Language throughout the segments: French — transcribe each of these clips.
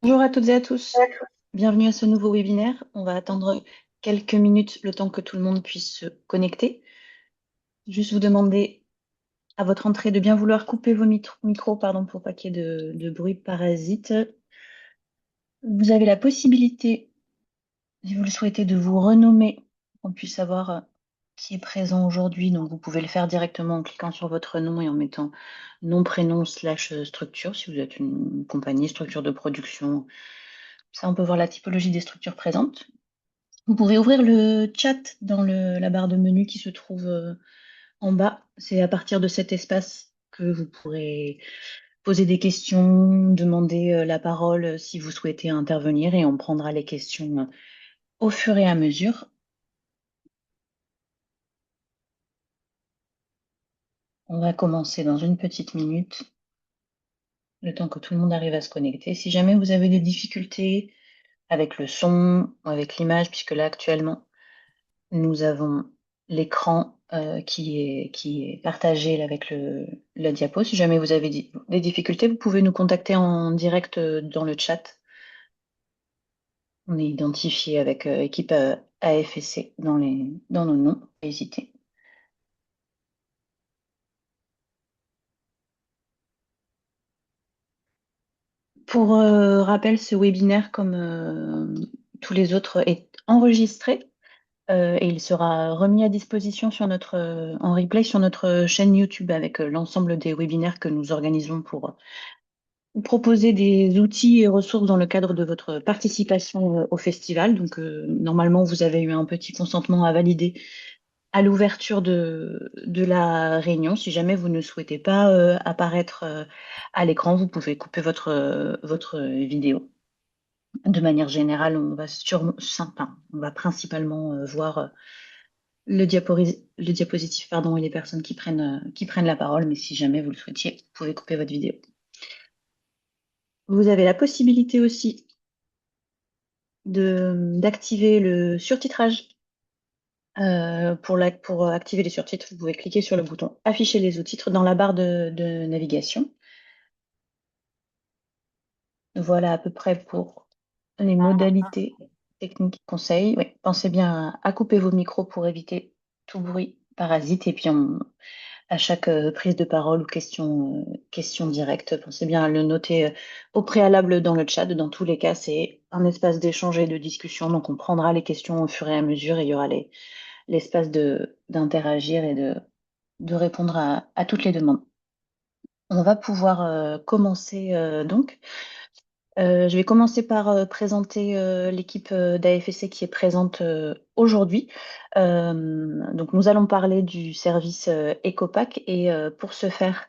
Bonjour à toutes et à tous. Bienvenue à ce nouveau webinaire. On va attendre quelques minutes le temps que tout le monde puisse se connecter. Juste vous demander à votre entrée de bien vouloir couper vos micros pour pas qu'il y ait de bruit parasite. Vous avez la possibilité, si vous le souhaitez, de vous renommer pour qu'on puisse savoir qui est présent aujourd'hui. Donc vous pouvez le faire directement en cliquant sur votre nom et en mettant nom, prénom, slash structure, si vous êtes une compagnie, structure de production. Ça, on peut voir la typologie des structures présentes. Vous pouvez ouvrir le chat dans la barre de menu qui se trouve en bas. C'est à partir de cet espace que vous pourrez poser des questions, demander la parole si vous souhaitez intervenir et on prendra les questions au fur et à mesure. On va commencer dans une petite minute, le temps que tout le monde arrive à se connecter. Si jamais vous avez des difficultés avec le son ou avec l'image, puisque là actuellement, nous avons l'écran qui est partagé là, avec la diapo. Si jamais vous avez des difficultés, vous pouvez nous contacter en direct dans le chat. On est identifié avec équipe AFSC dans nos noms. N'hésitez. Pour rappel, ce webinaire, comme tous les autres, est enregistré et il sera remis à disposition en replay sur notre chaîne YouTube avec l'ensemble des webinaires que nous organisons pour vous proposer des outils et ressources dans le cadre de votre participation au festival. Donc, normalement, vous avez eu un petit consentement à valider à l'ouverture de la réunion. Si jamais vous ne souhaitez pas apparaître à l'écran, vous pouvez couper votre vidéo. De manière générale, on va principalement voir le diapositive et les personnes qui prennent la parole, mais si jamais vous le souhaitiez, vous pouvez couper votre vidéo. Vous avez la possibilité aussi d'activer le surtitrage. Pour activer les surtitres, vous pouvez cliquer sur le bouton Afficher les sous-titres dans la barre de navigation. Voilà à peu près pour les modalités techniques et conseils. Oui, pensez bien à couper vos micros pour éviter tout bruit parasite. Et puis, à chaque prise de parole ou question directe, pensez bien à le noter au préalable dans le chat. Dans tous les cas, c'est un espace d'échange et de discussion. Donc, on prendra les questions au fur et à mesure et il y aura l'espace d'interagir et de répondre à toutes les demandes. On va pouvoir commencer donc. Je vais commencer par présenter l'équipe d'AFSC qui est présente aujourd'hui. Donc, nous allons parler du service Ecopac et pour ce faire,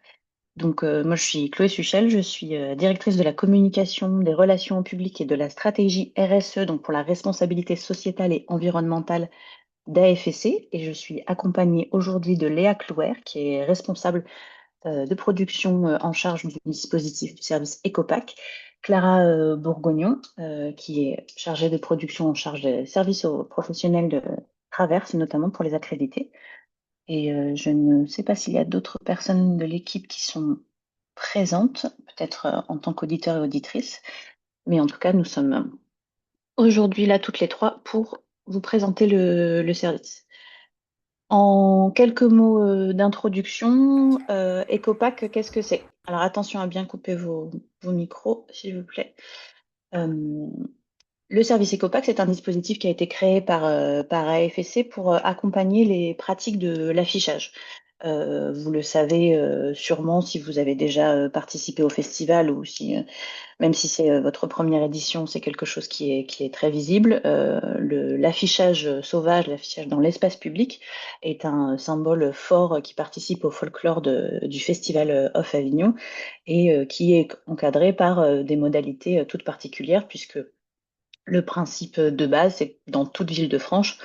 donc moi je suis Chloé Suchel, je suis directrice de la communication, des relations publiques et de la stratégie RSE, donc pour la responsabilité sociétale et environnementale d'AFSC et je suis accompagnée aujourd'hui de Léa Clouer qui est responsable de production en charge du dispositif du service Ecopac, Clara Bourgognon, qui est chargée de production en charge des services aux professionnels de Traverse, notamment pour les accrédités. Et je ne sais pas s'il y a d'autres personnes de l'équipe qui sont présentes, peut-être en tant qu'auditeurs et auditrices, mais en tout cas, nous sommes aujourd'hui là toutes les trois pour vous présenter le service. En quelques mots d'introduction, Ecopac, qu'est-ce que c'est? Alors attention à bien couper vos micros, s'il vous plaît. Euh, le service Ecopac, c'est un dispositif qui a été créé par AFSC pour accompagner les pratiques de l'affichage. Vous le savez sûrement si vous avez déjà participé au festival ou si même si c'est votre première édition, c'est quelque chose qui est très visible. L'affichage sauvage, l'affichage dans l'espace public est un symbole fort qui participe au folklore du Festival Off Avignon et qui est encadré par des modalités toutes particulières puisque le principe de base, c'est que dans toute ville de France,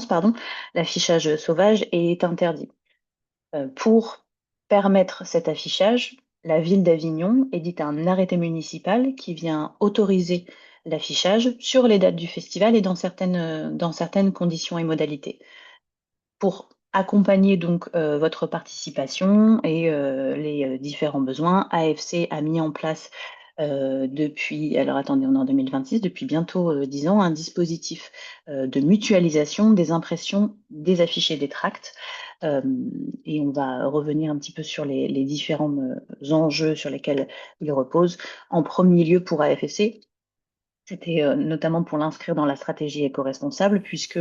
pardon, l'affichage sauvage est interdit. Pour permettre cet affichage, la ville d'Avignon édite un arrêté municipal qui vient autoriser l'affichage sur les dates du festival et dans certaines conditions et modalités. Pour accompagner donc votre participation et les différents besoins, AFC a mis en place depuis, alors attendez, on est en 2026, depuis bientôt 10 ans, un dispositif de mutualisation des impressions, des affiches et des tracts. Euh, et on va revenir un petit peu sur les différents enjeux sur lesquels il repose. En premier lieu pour AFSC, c'était notamment pour l'inscrire dans la stratégie éco-responsable, puisque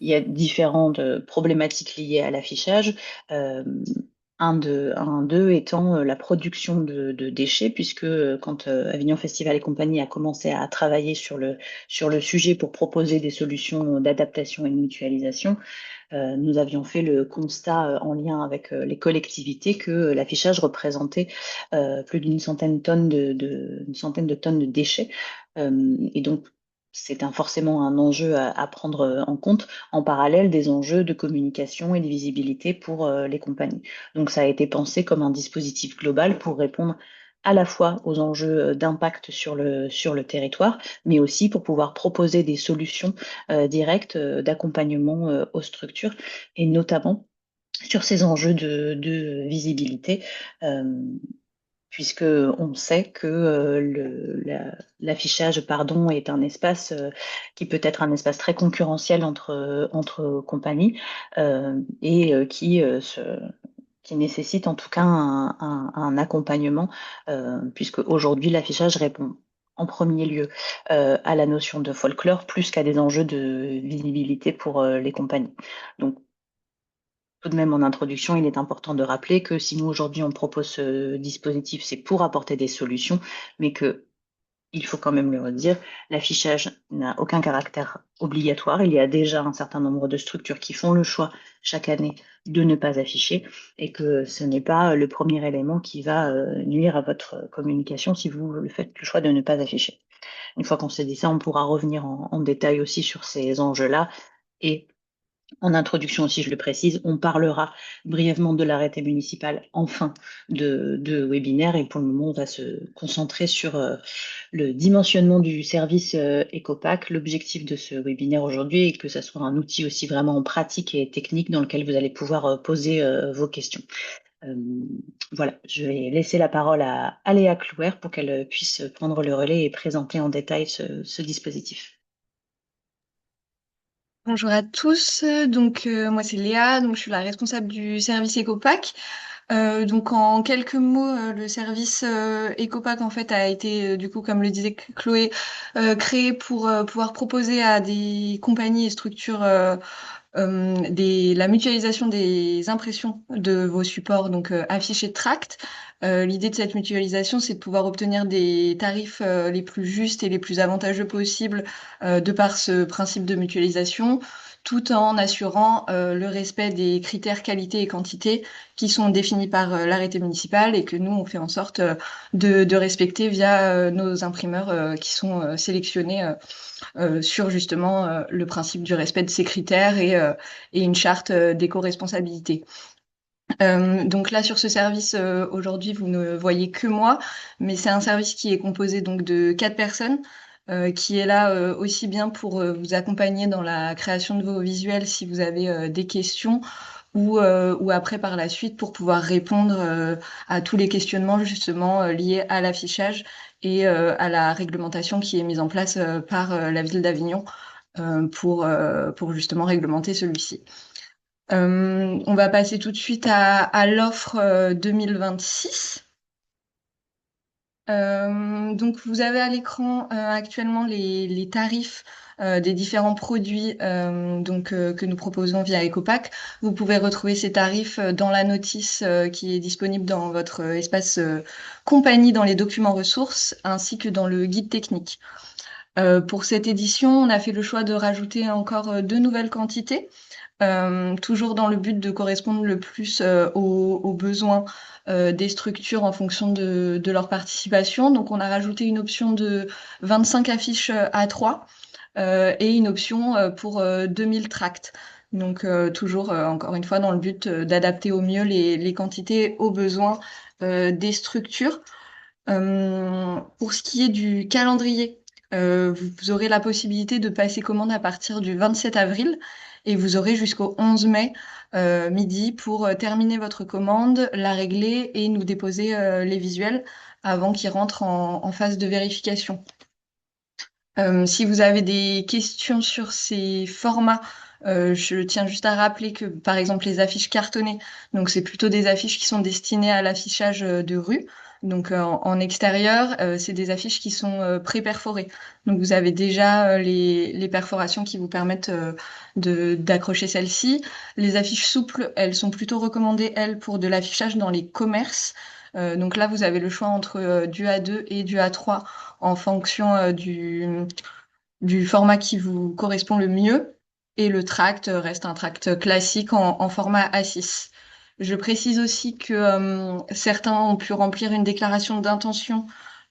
il y a différentes problématiques liées à l'affichage. Euh, un d'eux étant la production de déchets, puisque quand Avignon Festival et compagnie a commencé à travailler sur le sujet pour proposer des solutions d'adaptation et de mutualisation, nous avions fait le constat en lien avec les collectivités que l'affichage représentait plus d'une centaine de tonnes une centaine de tonnes de déchets. Et donc, c'est forcément un enjeu à prendre en compte en parallèle des enjeux de communication et de visibilité pour les compagnies. Donc, ça a été pensé comme un dispositif global pour répondre à la fois aux enjeux d'impact sur le territoire, mais aussi pour pouvoir proposer des solutions directes d'accompagnement aux structures, et notamment sur ces enjeux de visibilité. Euh, Puisque on sait que l'affichage pardon, est un espace qui peut être un espace très concurrentiel entre compagnies et qui nécessite en tout cas un accompagnement, puisque aujourd'hui l'affichage répond en premier lieu à la notion de folklore plus qu'à des enjeux de visibilité pour les compagnies. Donc, tout de même, en introduction, il est important de rappeler que si nous, aujourd'hui, on propose ce dispositif, c'est pour apporter des solutions, mais que, il faut quand même le redire, l'affichage n'a aucun caractère obligatoire. Il y a déjà un certain nombre de structures qui font le choix chaque année de ne pas afficher, et que ce n'est pas le premier élément qui va nuire à votre communication si vous faites le choix de ne pas afficher. Une fois qu'on s'est dit ça, on pourra revenir en détail aussi sur ces enjeux-là. Et en introduction aussi, je le précise, on parlera brièvement de l'arrêté municipal en fin de webinaire, et pour le moment, on va se concentrer sur le dimensionnement du service EcoPack. L'objectif de ce webinaire aujourd'hui est que ça soit un outil aussi vraiment pratique et technique dans lequel vous allez pouvoir poser vos questions. Euh, voilà, je vais laisser la parole à Léa Clouer pour qu'elle puisse prendre le relais et présenter en détail ce dispositif. Bonjour à tous, moi c'est Léa, donc je suis la responsable du service EcoPack. Donc en quelques mots, le service EcoPack en fait a été du coup comme le disait Chloé créé pour pouvoir proposer à des compagnies et structures la mutualisation des impressions de vos supports, donc affiches et tracts. L'idée de cette mutualisation, c'est de pouvoir obtenir des tarifs les plus justes et les plus avantageux possibles de par ce principe de mutualisation, tout en assurant le respect des critères qualité et quantité qui sont définis par l'arrêté municipal et que nous, on fait en sorte de respecter via nos imprimeurs qui sont sélectionnés sur justement le principe du respect de ces critères et une charte d'éco-responsabilité. Donc là, sur ce service, aujourd'hui, vous ne voyez que moi, mais c'est un service qui est composé donc de 4 personnes, qui est là aussi bien pour vous accompagner dans la création de vos visuels si vous avez des questions, ou après par la suite pour pouvoir répondre à tous les questionnements justement liés à l'affichage et à la réglementation qui est mise en place par la ville d'Avignon pour justement réglementer celui-ci. On va passer tout de suite à l'offre 2026. Donc, vous avez à l'écran actuellement les tarifs des différents produits que nous proposons via EcoPack. Vous pouvez retrouver ces tarifs dans la notice qui est disponible dans votre espace compagnie dans les documents ressources ainsi que dans le guide technique. Pour cette édition, on a fait le choix de rajouter encore 2 nouvelles quantités. Toujours dans le but de correspondre le plus aux besoins des structures en fonction de leur participation. Donc, on a rajouté une option de 25 affiches A3 et une option pour 2000 tracts. Donc, toujours, encore une fois, dans le but d'adapter au mieux les quantités aux besoins des structures. Pour ce qui est du calendrier, vous aurez la possibilité de passer commande à partir du 27 avril et vous aurez jusqu'au 11 mai midi pour terminer votre commande, la régler et nous déposer les visuels avant qu'il rentre en phase de vérification. Si vous avez des questions sur ces formats, je tiens juste à rappeler que, par exemple, les affiches cartonnées, donc c'est plutôt des affiches qui sont destinées à l'affichage de rue. Donc en extérieur, c'est des affiches qui sont pré-perforées. Donc vous avez déjà les perforations qui vous permettent d'accrocher celles-ci. Les affiches souples, elles sont plutôt recommandées, elles, pour de l'affichage dans les commerces. Donc là, vous avez le choix entre du A2 et du A3 en fonction du format qui vous correspond le mieux. Et le tract reste un tract classique en format A6. Je précise aussi que certains ont pu remplir une déclaration d'intention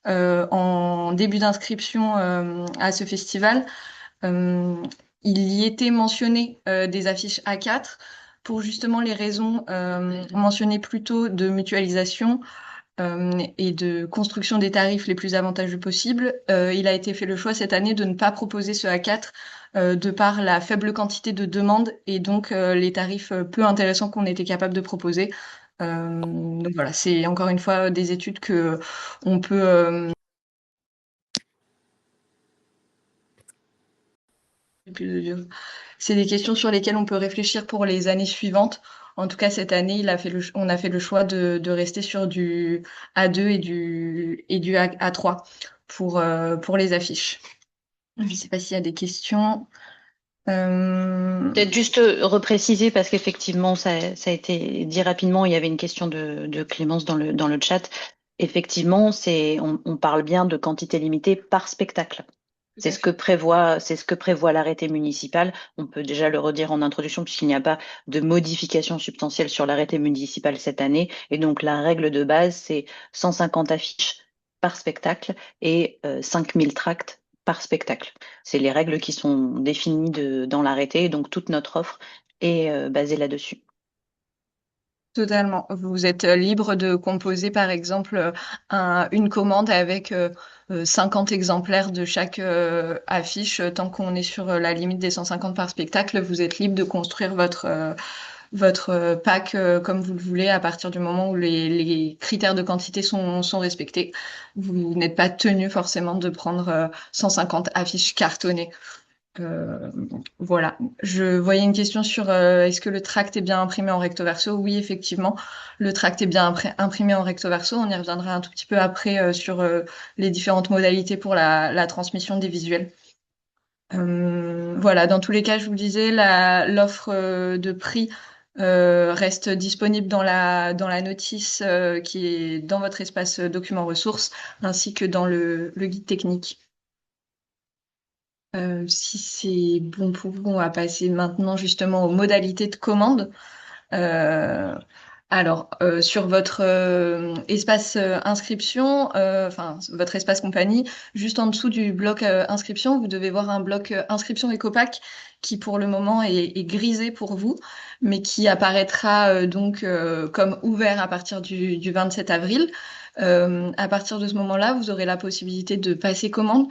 en début d'inscription à ce festival. Euh, il y était mentionné des affiches A4 pour justement les raisons mentionnées plus tôt de mutualisation et de construction des tarifs les plus avantageux possibles. Il a été fait le choix cette année de ne pas proposer ce A4 de par la faible quantité de demandes et donc les tarifs peu intéressants qu'on était capable de proposer. Donc voilà, c'est encore une fois des études que on peut c'est des questions sur lesquelles on peut réfléchir pour les années suivantes. En tout cas, cette année, on a fait le choix de rester sur du A2 et du A3 pour les affiches. Je ne sais pas s'il y a des questions. Peut-être juste repréciser, parce qu'effectivement, ça a été dit rapidement, il y avait une question de Clémence dans le chat. Effectivement, on parle bien de quantité limitée par spectacle. Tout à fait. C'est ce que prévoit l'arrêté municipal. On peut déjà le redire en introduction puisqu'il n'y a pas de modification substantielle sur l'arrêté municipal cette année. Et donc, la règle de base, c'est 150 affiches par spectacle et 5000 tracts par spectacle. C'est les règles qui sont définies dans l'arrêté. Donc, toute notre offre est basée là-dessus. Totalement. Vous êtes libre de composer, par exemple, une commande avec 50 exemplaires de chaque affiche. Tant qu'on est sur la limite des 150 par spectacle, vous êtes libre de construire votre pack comme vous le voulez à partir du moment où les critères de quantité sont respectés. Vous n'êtes pas tenu forcément de prendre 150 affiches cartonnées. Euh, voilà. Je voyais une question sur est-ce que le tract est bien imprimé en recto verso? Oui, effectivement, le tract est bien imprimé en recto verso. On y reviendra un tout petit peu après sur les différentes modalités pour la transmission des visuels. Voilà, dans tous les cas, je vous le disais, l'offre de prix reste disponible dans la notice qui est dans votre espace document ressources, ainsi que dans le guide technique. Si c'est bon pour vous, on va passer maintenant justement aux modalités de commande. Euh, sur votre espace inscription, enfin votre espace compagnie, juste en dessous du bloc inscription, vous devez voir un bloc inscription Ecopack qui pour le moment est grisé pour vous, mais qui apparaîtra donc comme ouvert à partir du 27 avril. À partir de ce moment-là, vous aurez la possibilité de passer commande.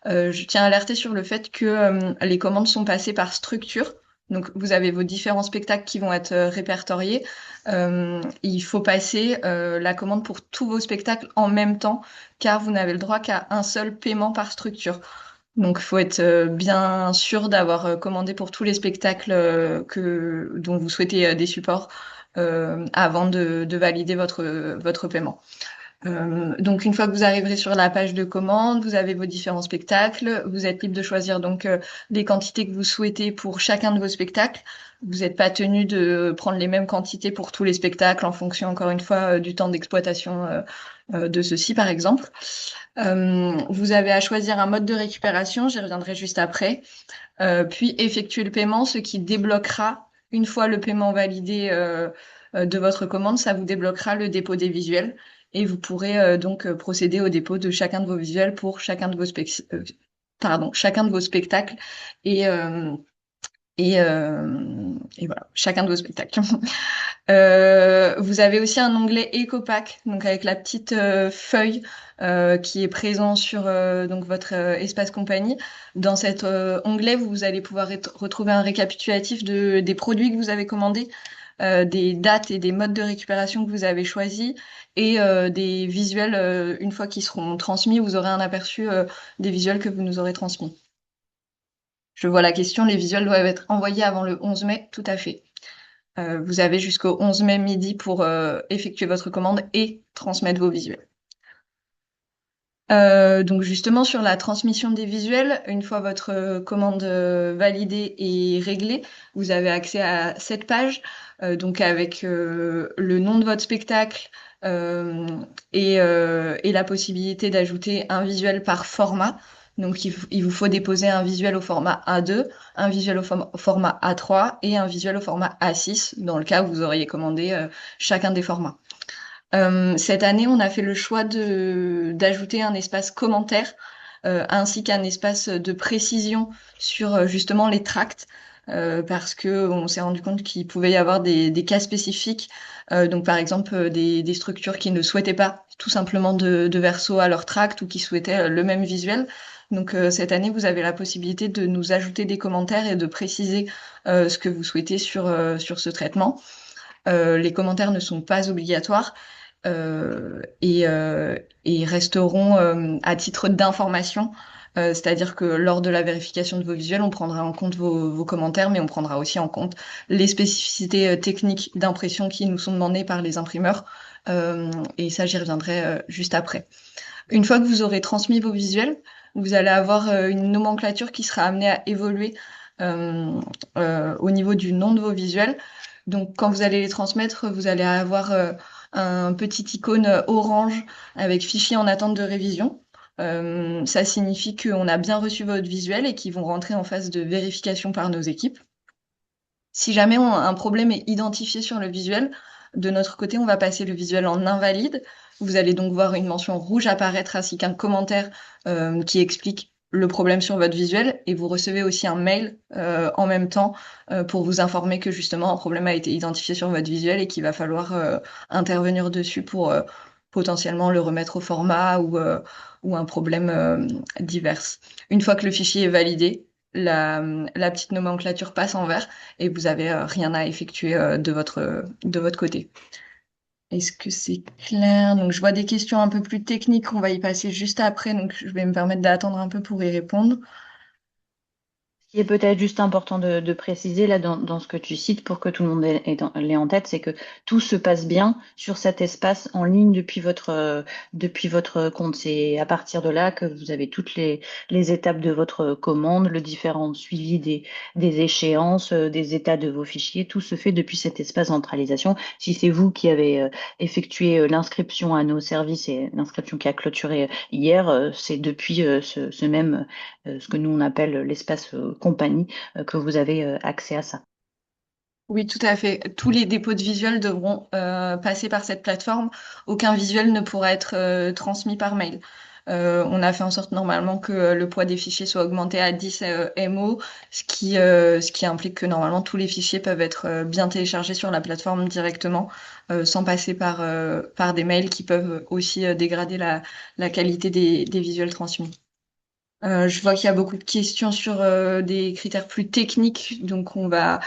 Je tiens à alerter sur le fait que les commandes sont passées par structure. Donc, vous avez vos différents spectacles qui vont être répertoriés. Il faut passer la commande pour tous vos spectacles en même temps, car vous n'avez le droit qu'à un seul paiement par structure. Donc, il faut être bien sûr d'avoir commandé pour tous les spectacles dont vous souhaitez des supports avant de valider votre paiement. Donc, une fois que vous arriverez sur la page de commande, vous avez vos différents spectacles. Vous êtes libre de choisir donc les quantités que vous souhaitez pour chacun de vos spectacles. Vous n'êtes pas tenu de prendre les mêmes quantités pour tous les spectacles en fonction, encore une fois, du temps d'exploitation de ceux-ci, par exemple. Vous avez à choisir un mode de récupération, j'y reviendrai juste après. Puis effectuer le paiement, ce qui débloquera, une fois le paiement validé de votre commande, ça vous débloquera le dépôt des visuels et vous pourrez donc procéder au dépôt de chacun de vos visuels pour chacun de vos spectacles et, euh, et voilà, chacun de vos spectacles. Vous avez aussi un onglet EcoPack, donc avec la petite feuille qui est présent sur donc votre espace compagnie. Dans cet onglet, vous allez pouvoir retrouver un récapitulatif des produits que vous avez commandés, des dates et des modes de récupération que vous avez choisis et des visuels, une fois qu'ils seront transmis, vous aurez un aperçu des visuels que vous nous aurez transmis. Je vois la question, les visuels doivent être envoyés avant le 11 mai, tout à fait. Vous avez jusqu'au 11 mai midi pour effectuer votre commande et transmettre vos visuels. Donc justement sur la transmission des visuels, une fois votre commande validée et réglée, vous avez accès à cette page, donc avec le nom de votre spectacle euh, et la possibilité d'ajouter un visuel par format. Donc il vous faut déposer un visuel au format A2, un visuel au format A3 et un visuel au format A6 dans le cas où vous auriez commandé chacun des formats. Cette année, on a fait le choix d'ajouter un espace commentaire ainsi qu'un espace de précision sur justement les tracts parce que on s'est rendu compte qu'il pouvait y avoir des cas spécifiques. Donc par exemple des structures qui ne souhaitaient pas tout simplement de verso à leur tract ou qui souhaitaient le même visuel. Donc cette année, vous avez la possibilité de nous ajouter des commentaires et de préciser ce que vous souhaitez sur ce traitement. Les commentaires ne sont pas obligatoires euh, et, euh, et resteront à titre d'information. C'est-à-dire que lors de la vérification de vos visuels, on prendra en compte vos commentaires, mais on prendra aussi en compte les spécificités techniques d'impression qui nous sont demandées par les imprimeurs. Et ça, j'y reviendrai juste après. Une fois que vous aurez transmis vos visuels, vous allez avoir une nomenclature qui sera amenée à évoluer euh, au niveau du nom de vos visuels. Donc, quand vous allez les transmettre, vous allez avoir un petit icône orange avec fichier en attente de révision. Ça signifie qu'on a bien reçu votre visuel et qu'ils vont rentrer en phase de vérification par nos équipes. Si jamais un problème est identifié sur le visuel, de notre côté, on va passer le visuel en invalide. Vous allez donc voir une mention rouge apparaître ainsi qu'un commentaire qui explique le problème sur votre visuel et vous recevez aussi un mail en même temps pour vous informer que justement un problème a été identifié sur votre visuel et qu'il va falloir intervenir dessus pour potentiellement le remettre au format ou un problème divers. Une fois que le fichier est validé, la petite nomenclature passe en vert et vous avez rien à effectuer de votre côté. Est-ce que c'est clair? Donc, je vois des questions un peu plus techniques, on va y passer juste après, donc je vais me permettre d'attendre un peu pour y répondre. Ce qui est peut-être juste important de préciser là dans ce que tu cites pour que tout le monde l'ait en tête, c'est que tout se passe bien sur cet espace en ligne depuis votre compte. C'est à partir de là que vous avez toutes les étapes de votre commande, le différent suivi des échéances, des états de vos fichiers. Tout se fait depuis cet espace centralisation. Si c'est vous qui avez effectué l'inscription à nos services et l'inscription qui a clôturé hier, c'est depuis ce même ce que nous on appelle l'espace compagnie, que vous avez accès à ça. Oui, tout à fait. Tous les dépôts de visuels devront passer par cette plateforme. Aucun visuel ne pourra être transmis par mail. On a fait en sorte normalement que le poids des fichiers soit augmenté à 10 MO, ce qui implique que normalement tous les fichiers peuvent être bien téléchargés sur la plateforme directement, sans passer par des mails qui peuvent aussi dégrader la qualité des visuels transmis. Je vois qu'il y a beaucoup de questions sur des critères plus techniques, donc on va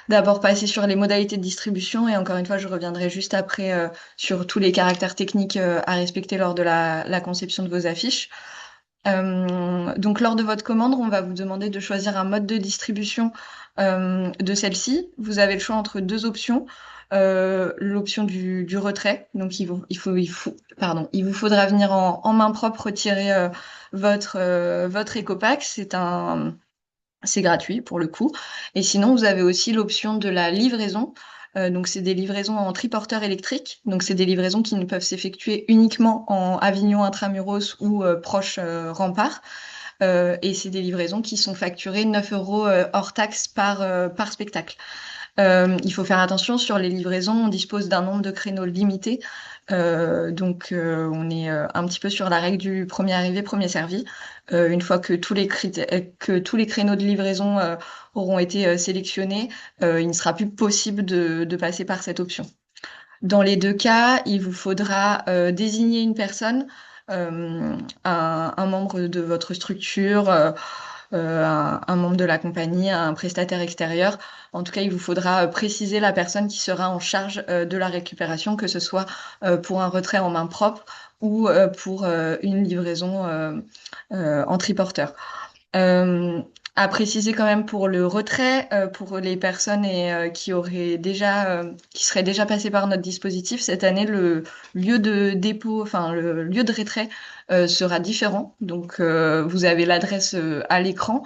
d'abord passer sur les modalités de distribution et encore une fois, je reviendrai juste après sur tous les caractères techniques à respecter lors de la conception de vos affiches. Donc lors de votre commande, on va vous demander de choisir un mode de distribution de celle-ci. Vous avez le choix entre deux options. L'option du retrait. Donc pardon, il vous faudra venir en main propre retirer votre écopack. C'est gratuit pour le coup. Et sinon, vous avez aussi l'option de la livraison. Donc, c'est des livraisons en triporteur électrique. Donc, c'est des livraisons qui ne peuvent s'effectuer uniquement en Avignon intramuros ou proche rempart. Et c'est des livraisons qui sont facturées 9 euros hors taxe par spectacle. Il faut faire attention sur les livraisons. On dispose d'un nombre de créneaux limité. On est un petit peu sur la règle du premier arrivé, premier servi. Une fois que que tous les créneaux de livraison auront été sélectionnés, il ne sera plus possible de passer par cette option. Dans les deux cas, il vous faudra désigner une personne, un membre de votre structure, un membre de la compagnie, un prestataire extérieur. En tout cas, il vous faudra préciser la personne qui sera en charge de la récupération, que ce soit pour un retrait en main propre ou pour une livraison en triporteur. Euh, à préciser quand même pour le retrait, pour les personnes qui seraient déjà passées par notre dispositif, cette année, le lieu de dépôt, enfin le lieu de retrait sera différent. Donc, vous avez l'adresse à l'écran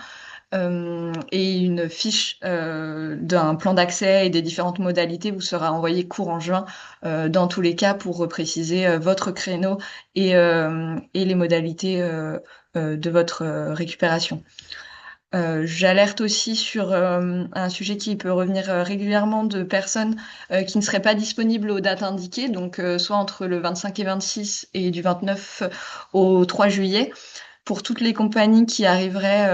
et une fiche d'un plan d'accès et des différentes modalités vous sera envoyée courant juin dans tous les cas pour repréciser votre créneau et les modalités de votre récupération. J'alerte aussi sur un sujet qui peut revenir régulièrement de personnes qui ne seraient pas disponibles aux dates indiquées, donc soit entre le 25 et 26 et du 29 au 3 juillet. Pour toutes les compagnies qui arriveraient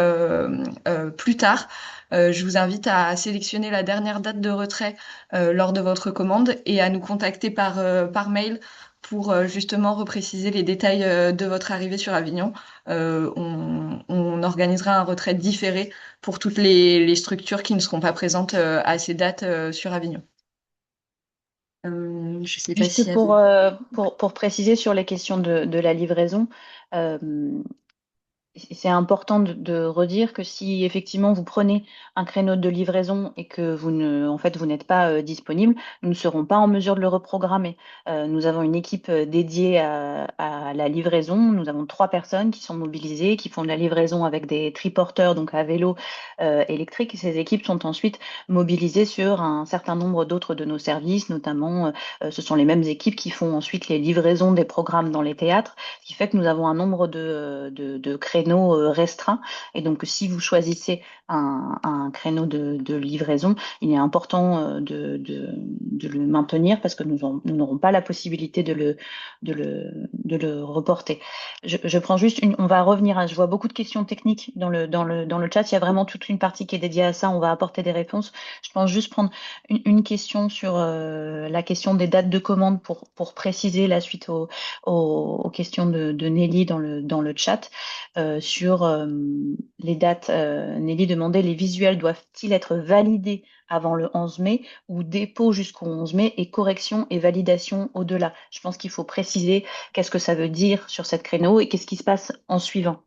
plus tard, je vous invite à sélectionner la dernière date de retrait lors de votre commande et à nous contacter par mail pour justement repréciser les détails de votre arrivée sur Avignon. On organisera un retrait différé pour toutes les structures qui ne seront pas présentes à ces dates sur Avignon. Je ne sais pas Juste s'il y avait... pour préciser sur les questions de la livraison, euh, c'est important de redire que si effectivement vous prenez un créneau de livraison et que en fait, vous n'êtes pas disponible, nous ne serons pas en mesure de le reprogrammer. Nous avons une équipe dédiée à la livraison. Nous avons 3 personnes qui sont mobilisées, qui font de la livraison avec des triporteurs, donc à vélo électrique. Et ces équipes sont ensuite mobilisées sur un certain nombre d'autres de nos services, notamment ce sont les mêmes équipes qui font ensuite les livraisons des programmes dans les théâtres, ce qui fait que nous avons un nombre de créneaux restreints. Et donc, si vous choisissez un créneau de livraison, il est important de le maintenir parce que nous n'aurons pas la possibilité de le reporter. Je prends juste on va revenir je vois beaucoup de questions techniques dans le chat. Il y a vraiment toute une partie qui est dédiée à ça. On va apporter des réponses. Je pense juste prendre une question sur la question des dates de commande pour préciser la suite aux questions de Nelly dans le chat sur les dates. Nelly demandait les visuels doivent-ils être validés avant le 11 mai ou dépôt jusqu'au 11 mai et correction et validation au-delà. Je pense qu'il faut préciser qu'est-ce que ça veut dire sur cette créneau et qu'est-ce qui se passe en suivant.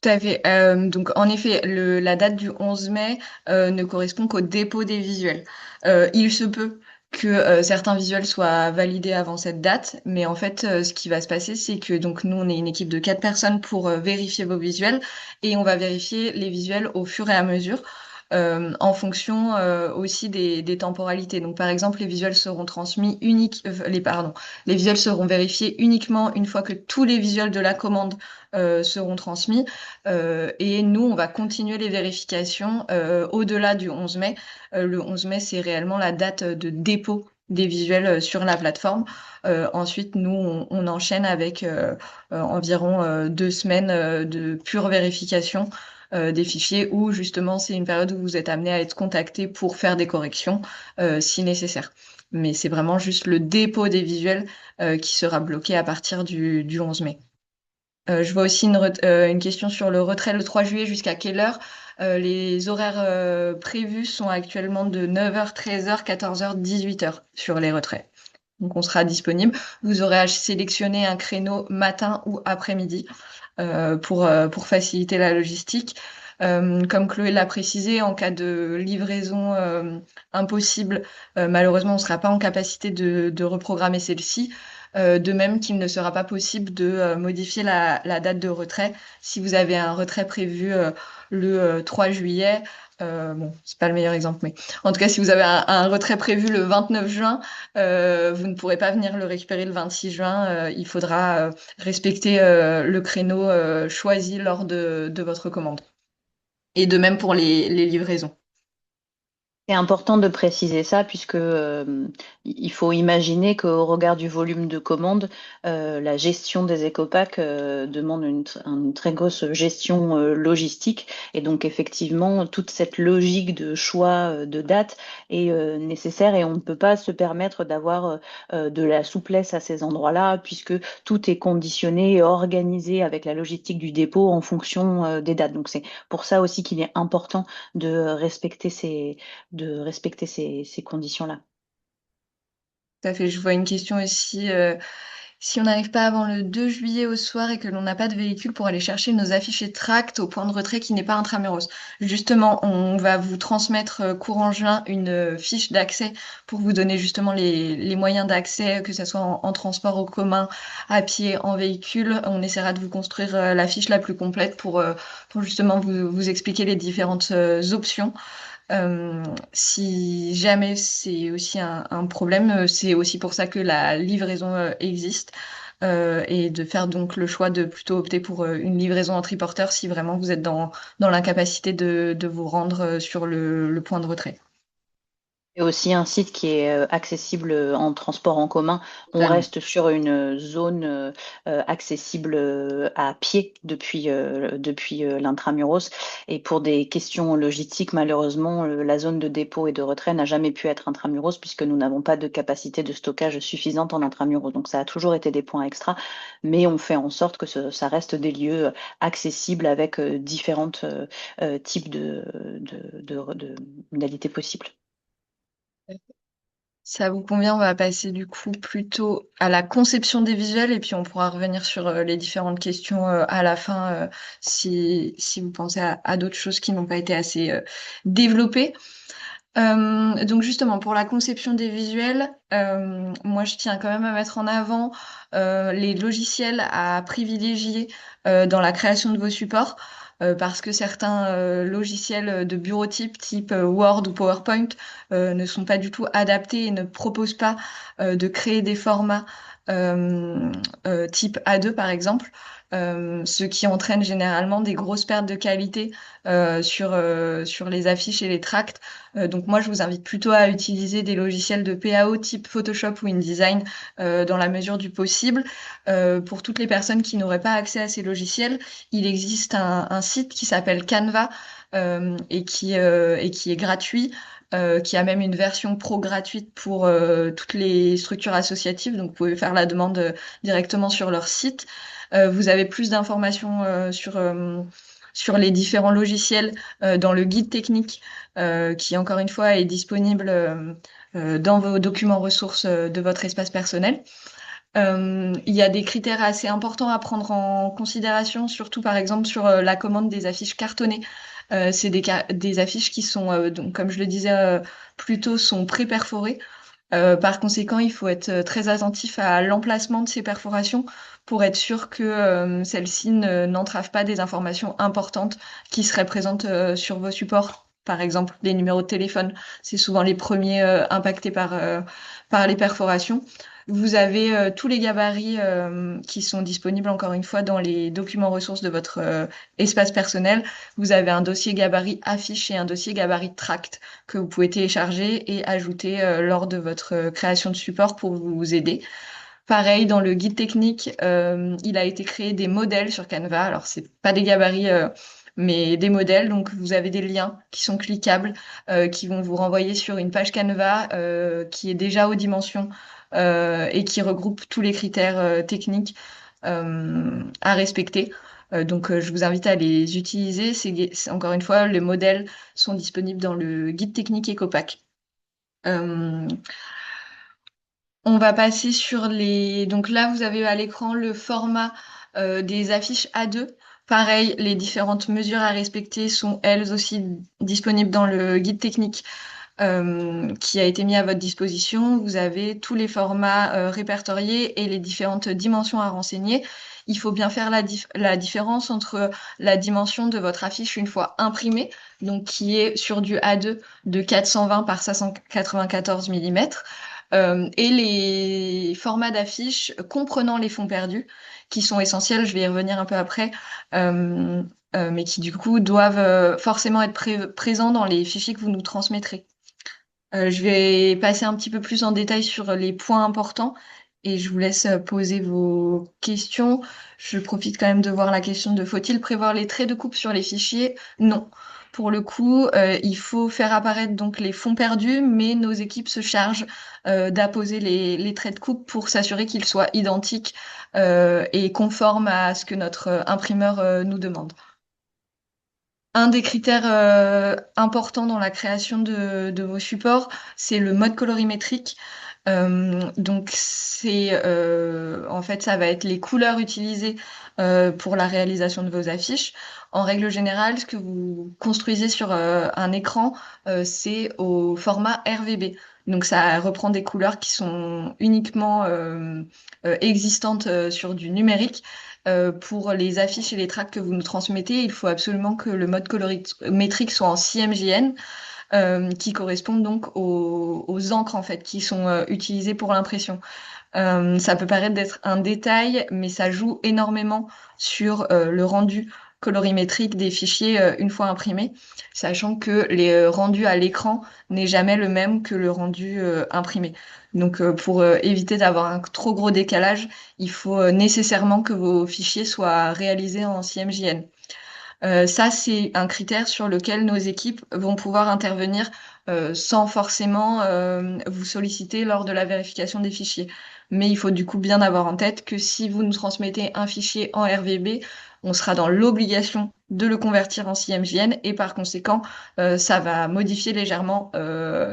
Tout à fait. Donc, en effet, la date du 11 mai ne correspond qu'au dépôt des visuels. Il se peut que certains visuels soient validés avant cette date, mais en fait, ce qui va se passer, c'est que donc nous, on est une équipe de 4 personnes pour vérifier vos visuels et on va vérifier les visuels au fur et à mesure. En fonction aussi des temporalités. Donc, par exemple, les visuels seront transmis les visuels seront vérifiés uniquement une fois que tous les visuels de la commande seront transmis. Et nous, on va continuer les vérifications au-delà du 11 mai. Le 11 mai, c'est réellement la date de dépôt des visuels sur la plateforme. Ensuite, nous, on enchaîne avec environ 2 semaines de pure vérification des fichiers où justement c'est une période où vous êtes amené à être contacté pour faire des corrections si nécessaire. Mais c'est vraiment juste le dépôt des visuels qui sera bloqué à partir du 11 mai. Je vois aussi une question sur le retrait le 3 juillet jusqu'à quelle heure? Les horaires prévus sont actuellement de 9h, 13h, 14h, 18h sur les retraits. Donc on sera disponible. Vous aurez à sélectionner un créneau matin ou après-midi pour faciliter la logistique. Comme Chloé l'a précisé, en cas de livraison impossible, malheureusement, on ne sera pas en capacité de reprogrammer celle-ci. De même qu'il ne sera pas possible de modifier la date de retrait. Si vous avez un retrait prévu le 3 juillet, bon, c'est pas le meilleur exemple, mais en tout cas, si vous avez un retrait prévu le 29 juin, vous ne pourrez pas venir le récupérer le 26 juin. Il faudra respecter le créneau choisi lors de votre commande. Et de même pour les livraisons. C'est important de préciser ça puisque il faut imaginer qu'au regard du volume de commandes, la gestion des écopacs demande une très grosse gestion logistique et donc effectivement toute cette logique de choix de date est nécessaire et on ne peut pas se permettre d'avoir de la souplesse à ces endroits-là puisque tout est conditionné et organisé avec la logistique du dépôt en fonction des dates. Donc c'est pour ça aussi qu'il est important de respecter ces conditions-là. Tout à fait. Je vois une question aussi. Si on n'arrive pas avant le 2 juillet au soir et que l'on n'a pas de véhicule pour aller chercher nos affiches et tracts au point de retrait qui n'est pas intramuros. Justement, on va vous transmettre courant juin une fiche d'accès pour vous donner justement les moyens d'accès, que ce soit en transport en commun, à pied, en véhicule. On essaiera de vous construire la fiche la plus complète pour justement vous expliquer les différentes options. Si jamais c'est aussi un problème, c'est aussi pour ça que la livraison existe. Et de faire donc le choix de plutôt opter pour une livraison en triporteur si vraiment vous êtes dans l'incapacité de vous rendre sur le point de retrait. Et aussi un site qui est accessible en transport en commun. On Totalement. reste sur une zone accessible à pied depuis l'intramuros. Et pour des questions logistiques, malheureusement, la zone de dépôt et de retrait n'a jamais pu être intramuros puisque nous n'avons pas de capacité de stockage suffisante en intramuros. Donc ça a toujours été des points extra, mais on fait en sorte que ça reste des lieux accessibles avec différents types de modalités possibles. Ça vous convient, on va passer du coup plutôt à la conception des visuels et puis on pourra revenir sur les différentes questions à la fin si vous pensez à d'autres choses qui n'ont pas été assez développées. Donc justement, pour la conception des visuels, moi je tiens quand même à mettre en avant les logiciels à privilégier dans la création de vos supports, parce que certains logiciels de bureautype type Word ou PowerPoint ne sont pas du tout adaptés et ne proposent pas de créer des formats type A2 par exemple. Ce qui entraîne généralement des grosses pertes de qualité sur les affiches et les tracts. Donc moi, je vous invite plutôt à utiliser des logiciels de PAO type Photoshop ou InDesign dans la mesure du possible. Pour toutes les personnes qui n'auraient pas accès à ces logiciels, il existe un site qui s'appelle Canva et qui est gratuit. Qui a même une version pro gratuite pour toutes les structures associatives. Donc, vous pouvez faire la demande directement sur leur site. Vous avez plus d'informations sur les différents logiciels dans le guide technique qui, encore une fois, est disponible dans vos documents ressources de votre espace personnel. Il y a des critères assez importants à prendre en considération, surtout par exemple sur la commande des affiches cartonnées. C'est des affiches qui sont, donc, comme je le disais plutôt, sont pré-perforées. Par conséquent, il faut être très attentif à l'emplacement de ces perforations pour être sûr que celles-ci n'entravent pas des informations importantes qui seraient présentes sur vos supports. Par exemple, les numéros de téléphone, c'est souvent les premiers impactés par les perforations. Vous avez tous les gabarits qui sont disponibles, encore une fois, dans les documents ressources de votre espace personnel. Vous avez un dossier gabarit affiche et un dossier gabarit tract que vous pouvez télécharger et ajouter lors de votre création de support pour vous aider. Pareil, dans le guide technique, il a été créé des modèles sur Canva. Alors, c'est pas des gabarits, mais des modèles. Donc, vous avez des liens qui sont cliquables, qui vont vous renvoyer sur une page Canva qui est déjà aux dimensions et qui regroupe tous les critères techniques à respecter. Donc, je vous invite à les utiliser. Encore une fois, les modèles sont disponibles dans le guide technique EcoPack. Euh, on va passer sur les... Donc là, vous avez à l'écran le format des affiches A2. Pareil, les différentes mesures à respecter sont elles aussi disponibles dans le guide technique qui a été mis à votre disposition. Vous avez tous les formats répertoriés et les différentes dimensions à renseigner. Il faut bien faire la différence entre la dimension de votre affiche une fois imprimée, donc qui est sur du A2 de 420 par 594 mm, et les formats d'affiches comprenant les fonds perdus, qui sont essentiels, je vais y revenir un peu après, mais qui du coup doivent forcément être présents dans les fichiers que vous nous transmettrez. Je vais passer un petit peu plus en détail sur les points importants et je vous laisse poser vos questions. Je profite quand même de voir la question de faut-il prévoir les traits de coupe sur les fichiers? Non. Pour le coup, il faut faire apparaître donc les fonds perdus, mais nos équipes se chargent d'apposer les traits de coupe pour s'assurer qu'ils soient identiques et conformes à ce que notre imprimeur nous demande. Un des critères importants dans la création de vos supports, c'est le mode colorimétrique. Donc en fait ça va être les couleurs utilisées pour la réalisation de vos affiches. En règle générale, ce que vous construisez sur un écran, c'est au format RVB. Donc ça reprend des couleurs qui sont uniquement existantes sur du numérique. Pour les affiches et les tracts que vous nous transmettez, il faut absolument que le mode colorimétrique soit en CMJN, qui correspondent donc aux encres en fait qui sont utilisées pour l'impression. Ça peut paraître d'être un détail, mais ça joue énormément sur le rendu colorimétrique des fichiers une fois imprimés, sachant que les rendus à l'écran n'est jamais le même que le rendu imprimé. Donc pour éviter d'avoir un trop gros décalage, il faut nécessairement que vos fichiers soient réalisés en CMJN. Ça, c'est un critère sur lequel nos équipes vont pouvoir intervenir sans forcément vous solliciter lors de la vérification des fichiers. Mais il faut du coup bien avoir en tête que si vous nous transmettez un fichier en RVB, on sera dans l'obligation de le convertir en CMJN et par conséquent, ça va modifier légèrement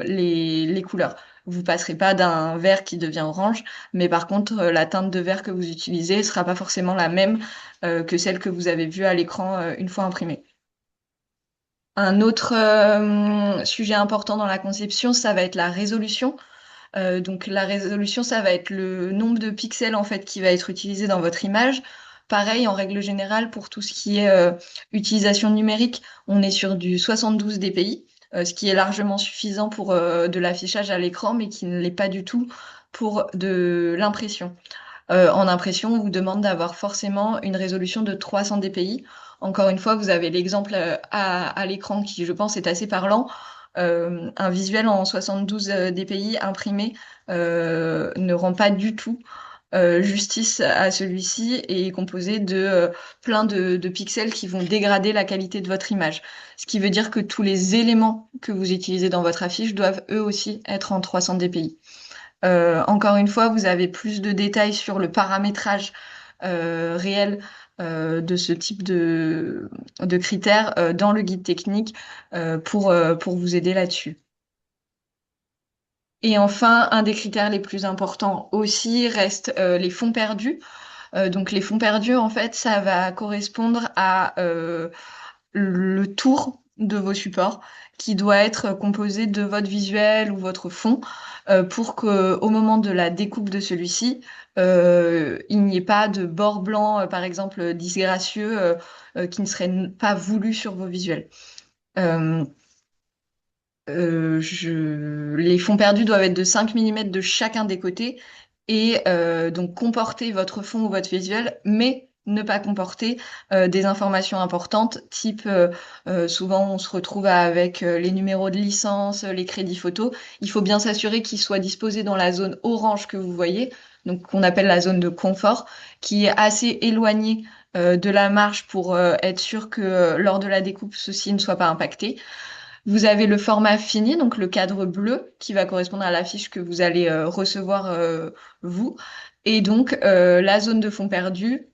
les couleurs. Vous passerez pas d'un vert qui devient orange, mais par contre, la teinte de vert que vous utilisez sera pas forcément la même que celle que vous avez vue à l'écran une fois imprimée. Un autre sujet important dans la conception, ça va être la résolution. Donc la résolution, ça va être le nombre de pixels en fait qui va être utilisé dans votre image. Pareil, en règle générale, pour tout ce qui est utilisation numérique, on est sur du 72 dpi, ce qui est largement suffisant pour de l'affichage à l'écran, mais qui ne l'est pas du tout pour de l'impression. En impression, on vous demande d'avoir forcément une résolution de 300 dpi. Encore une fois, vous avez l'exemple à l'écran qui, je pense, est assez parlant. Un visuel en 72 dpi imprimé ne rend pas du tout justice à celui-ci et est composé de plein de pixels qui vont dégrader la qualité de votre image. Ce qui veut dire que tous les éléments que vous utilisez dans votre affiche doivent eux aussi être en 300 dpi. Encore une fois, vous avez plus de détails sur le paramétrage réel de ce type de critères dans le guide technique pour vous aider là-dessus. Et enfin, un des critères les plus importants aussi reste les fonds perdus. Donc les fonds perdus, en fait, ça va correspondre à le tour de vos supports qui doit être composé de votre visuel ou votre fond pour que au moment de la découpe de celui-ci, il n'y ait pas de bord blanc, par exemple, disgracieux qui ne serait pas voulu sur vos visuels. Euh, les fonds perdus doivent être de 5 millimètres de chacun des côtés et donc comporter votre fond ou votre visuel, mais ne pas comporter des informations importantes, type souvent on se retrouve avec les numéros de licence, les crédits photos. Il faut bien s'assurer qu'ils soient disposés dans la zone orange que vous voyez, donc qu'on appelle la zone de confort, qui est assez éloignée de la marge pour être sûr que lors de la découpe, ceci ne soit pas impacté. Vous avez le format fini, donc le cadre bleu, qui va correspondre à l'affiche que vous allez recevoir vous. Et donc la zone de fond perdu,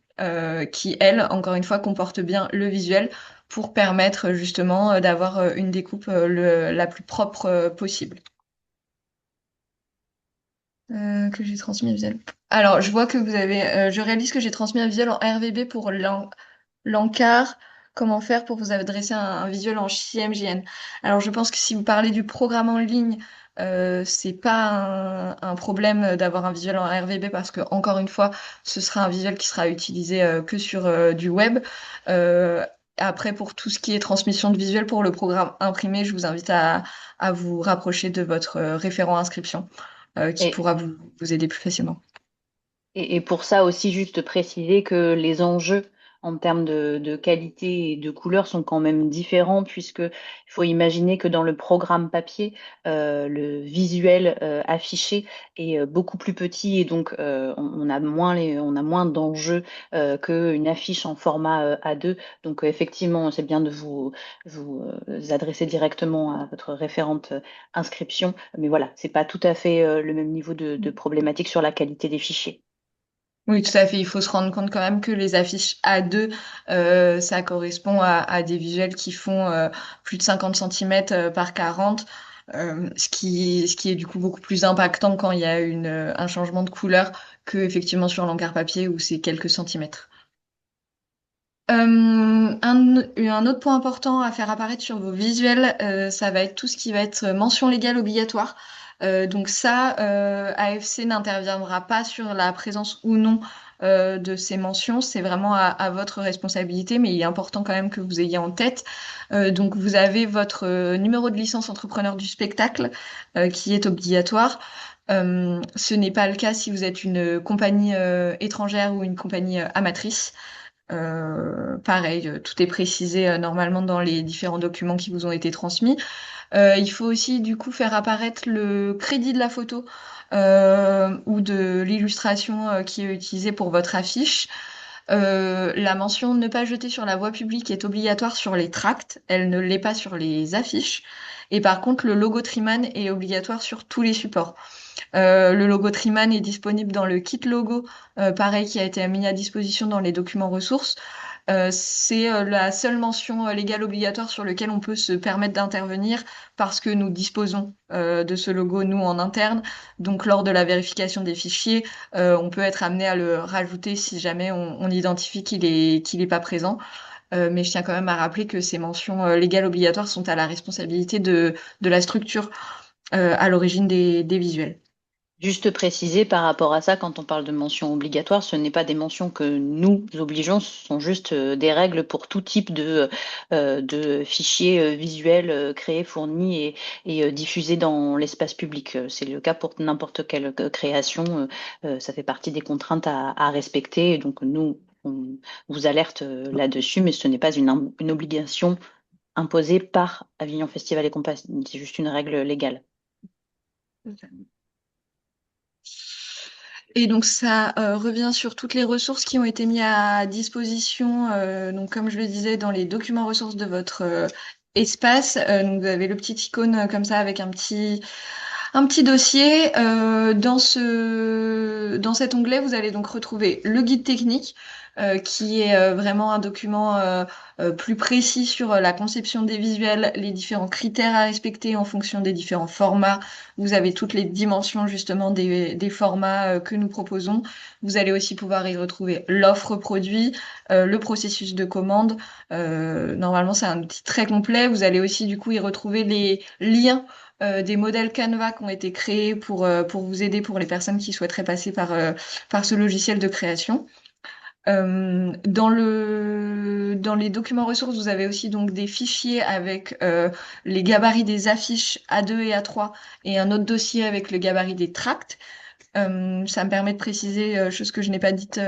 qui, elle, encore une fois, comporte bien le visuel pour permettre justement d'avoir une découpe la plus propre possible. Que j'ai transmis un visuel. Alors, je vois que vous avez. Je réalise que j'ai transmis un visuel en RVB pour l'encart. Comment faire pour vous adresser un visuel en CMJN? Alors, je pense que si vous parlez du programme en ligne, c'est pas un problème d'avoir un visuel en RVB parce que, encore une fois, ce sera un visuel qui sera utilisé que sur du web. Euh, Après, pour tout ce qui est transmission de visuel pour le programme imprimé, je vous invite à vous rapprocher de votre référent inscription qui Et, pourra vous aider plus facilement. et pour ça aussi, juste préciser que les enjeux en termes de qualité et de couleur sont quand même différents, puisque il faut imaginer que dans le programme papier, le visuel affiché est beaucoup plus petit et donc on a moins d'enjeux qu'une affiche en format A2. Donc effectivement, c'est bien de vous adresser directement à votre référente inscription. Mais voilà, c'est pas tout à fait le même niveau de problématique sur la qualité des fichiers. Oui, tout à fait. Il faut se rendre compte quand même que les affiches A2, ça correspond à des visuels qui font plus de 50 centimètres par 40, ce qui est du coup beaucoup plus impactant quand il y a un changement de couleur que effectivement sur l'encart papier où c'est quelques centimètres. Un autre point important à faire apparaître sur vos visuels, ça va être tout ce qui va être mention légale obligatoire. Donc ça, AFC n'interviendra pas sur la présence ou non de ces mentions. C'est vraiment à votre responsabilité, mais il est important quand même que vous ayez en tête. Donc vous avez votre numéro de licence entrepreneur du spectacle qui est obligatoire. Ce n'est pas le cas si vous êtes une compagnie étrangère ou une compagnie amatrice. Pareil, tout est précisé normalement dans les différents documents qui vous ont été transmis. Il faut aussi du coup faire apparaître le crédit de la photo ou de l'illustration qui est utilisée pour votre affiche. La mention ne pas jeter sur la voie publique est obligatoire sur les tracts, elle ne l'est pas sur les affiches. Et par contre, le logo Triman est obligatoire sur tous les supports. Le logo Triman est disponible dans le kit logo, pareil, qui a été mis à disposition dans les documents ressources. C'est la seule mention légale obligatoire sur laquelle on peut se permettre d'intervenir parce que nous disposons de ce logo, nous, en interne. Donc, lors de la vérification des fichiers, on peut être amené à le rajouter si jamais on identifie qu'il est pas présent. Mais je tiens quand même à rappeler que ces mentions légales obligatoires sont à la responsabilité de la structure à l'origine des visuels. Juste préciser par rapport à ça, quand on parle de mentions obligatoires, ce n'est pas des mentions que nous obligeons, ce sont juste des règles pour tout type de fichiers visuels créés, fournis et diffusés dans l'espace public. C'est le cas pour n'importe quelle création. Ça fait partie des contraintes à respecter. Et donc nous, on vous alerte là-dessus, mais ce n'est pas une obligation imposée par Avignon Festival et Compagnie. C'est juste une règle légale. Et donc ça revient sur toutes les ressources qui ont été mises à disposition. Donc comme je le disais, dans les documents ressources de votre espace, donc vous avez le petit icône comme ça avec un petit dossier. Dans cet onglet, vous allez donc retrouver le guide technique, qui est vraiment un document plus précis sur la conception des visuels, les différents critères à respecter en fonction des différents formats. Vous avez toutes les dimensions justement des formats que nous proposons. Vous allez aussi pouvoir y retrouver l'offre produit, le processus de commande. Normalement, c'est un outil très complet. Vous allez aussi du coup y retrouver les liens des modèles Canva qui ont été créés pour vous aider pour les personnes qui souhaiteraient passer par ce logiciel de création. Dans les documents ressources, vous avez aussi donc des fichiers avec les gabarits des affiches A2 et A3 et un autre dossier avec le gabarit des tracts. Ça me permet de préciser, chose que je n'ai pas dite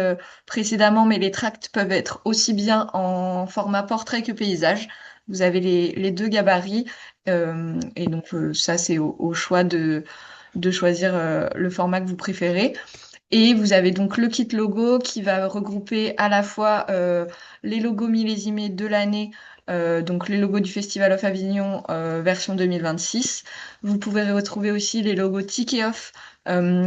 précédemment, mais les tracts peuvent être aussi bien en format portrait que paysage. Vous avez les deux gabarits, et donc ça, c'est au choix de choisir le format que vous préférez. Et vous avez donc le kit logo qui va regrouper à la fois les logos millésimés de l'année, donc les logos du Festival of Avignon version 2026. Vous pouvez retrouver aussi les logos Ticket Off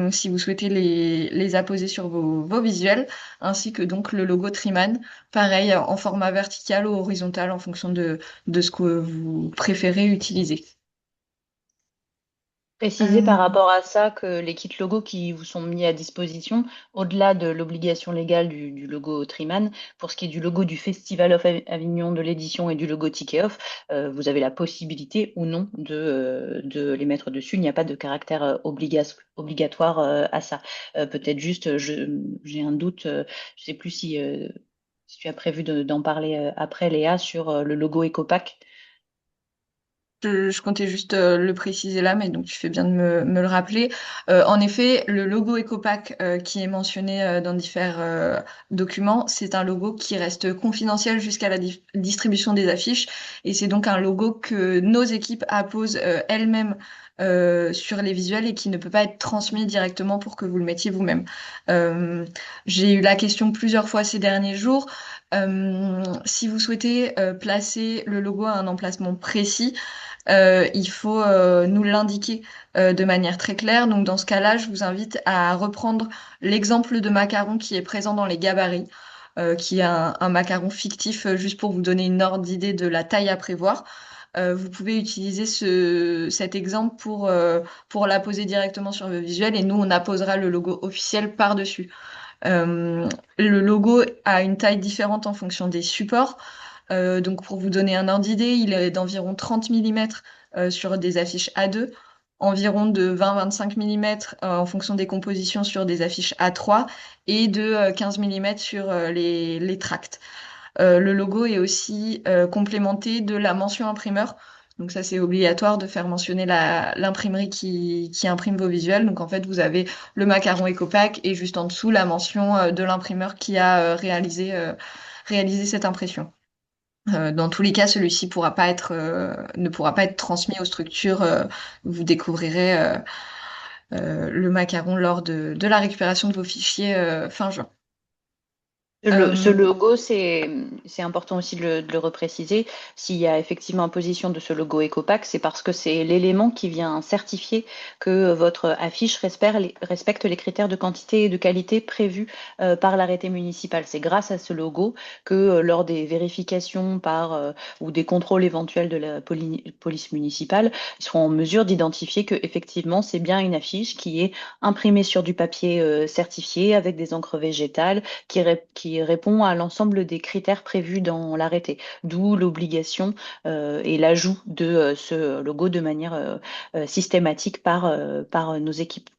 si vous souhaitez les apposer sur vos visuels, ainsi que donc le logo Triman, pareil en format vertical ou horizontal en fonction de ce que vous préférez utiliser. Préciser par Euh, rapport à ça que les kits logos qui vous sont mis à disposition, au-delà de l'obligation légale du logo Triman, pour ce qui est du logo du Festival of Avignon de l'édition et du logo Ticket Off, vous avez la possibilité ou non de les mettre dessus. Il n'y a pas de caractère obligatoire à ça. Peut-être juste, j'ai un doute, je ne sais plus si tu as prévu d'en parler après, Léa, sur le logo EcoPack. Je comptais juste le préciser là, mais donc tu fais bien de me le rappeler. En effet, le logo EcoPack qui est mentionné dans différents documents, c'est un logo qui reste confidentiel jusqu'à la distribution des affiches, et c'est donc un logo que nos équipes apposent elles-mêmes sur les visuels et qui ne peut pas être transmis directement pour que vous le mettiez vous-même. Euh, j'ai eu la question plusieurs fois ces derniers jours. Si vous souhaitez placer le logo à un emplacement précis, il faut nous l'indiquer de manière très claire. Donc dans ce cas-là, je vous invite à reprendre l'exemple de macaron qui est présent dans les gabarits, qui est un macaron fictif, juste pour vous donner une ordre d'idée de la taille à prévoir. Vous pouvez utiliser cet exemple pour la poser directement sur le visuel et nous, on apposera le logo officiel par-dessus. Le logo a une taille différente en fonction des supports. Donc pour vous donner un ordre d'idée, il est d'environ 30 mm sur des affiches A2, environ de 20-25 mm en fonction des compositions sur des affiches A3 et de 15 mm sur les tracts. Le logo est aussi complémenté de la mention imprimeur. Donc ça, c'est obligatoire de faire mentionner l'imprimerie qui imprime vos visuels. Donc en fait, vous avez le macaron EcoPack et juste en dessous la mention de l'imprimeur qui a réalisé cette impression. Dans tous les cas, celui-ci ne pourra pas être transmis aux structures. Vous découvrirez le macaron lors de la récupération de vos fichiers fin juin. Ce Euh, logo, c'est important aussi de le repréciser. S'il y a effectivement imposition de ce logo EcoPack, c'est parce que c'est l'élément qui vient certifier que votre affiche respecte les critères de quantité et de qualité prévus par l'arrêté municipal. C'est grâce à ce logo que lors des vérifications ou des contrôles éventuels de la police municipale, ils seront en mesure d'identifier que effectivement c'est bien une affiche qui est imprimée sur du papier certifié avec des encres végétales qui répond à l'ensemble des critères prévus dans l'arrêté, d'où l'obligation et l'ajout de ce logo de manière systématique par nos équipes.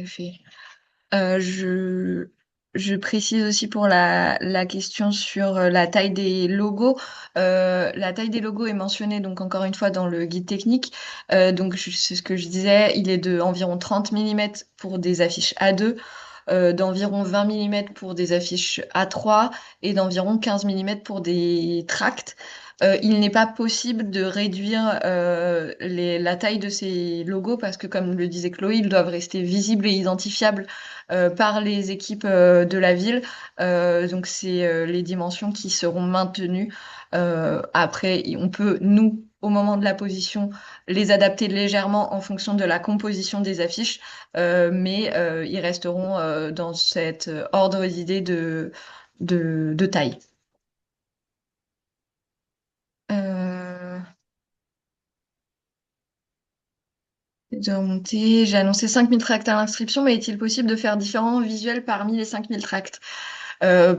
fait. Euh, je, je précise aussi pour la question sur la taille des logos. La taille des logos est mentionnée donc encore une fois dans le guide technique. Donc c'est ce que je disais, il est de environ 30 mm pour des affiches A2, d'environ 20 mm pour des affiches A3 et d'environ 15 mm pour des tracts. Il n'est pas possible de réduire la taille de ces logos parce que, comme le disait Chloé, ils doivent rester visibles et identifiables par les équipes de la ville. Donc, c'est les dimensions qui seront maintenues. Après, on peut, nous, au moment de la position, les adapter légèrement en fonction de la composition des affiches, mais ils resteront dans cet ordre d'idée de taille. Euh, de remonter. J'ai annoncé 5000 tracts à l'inscription, mais est-il possible de faire différents visuels parmi les 5000 tracts?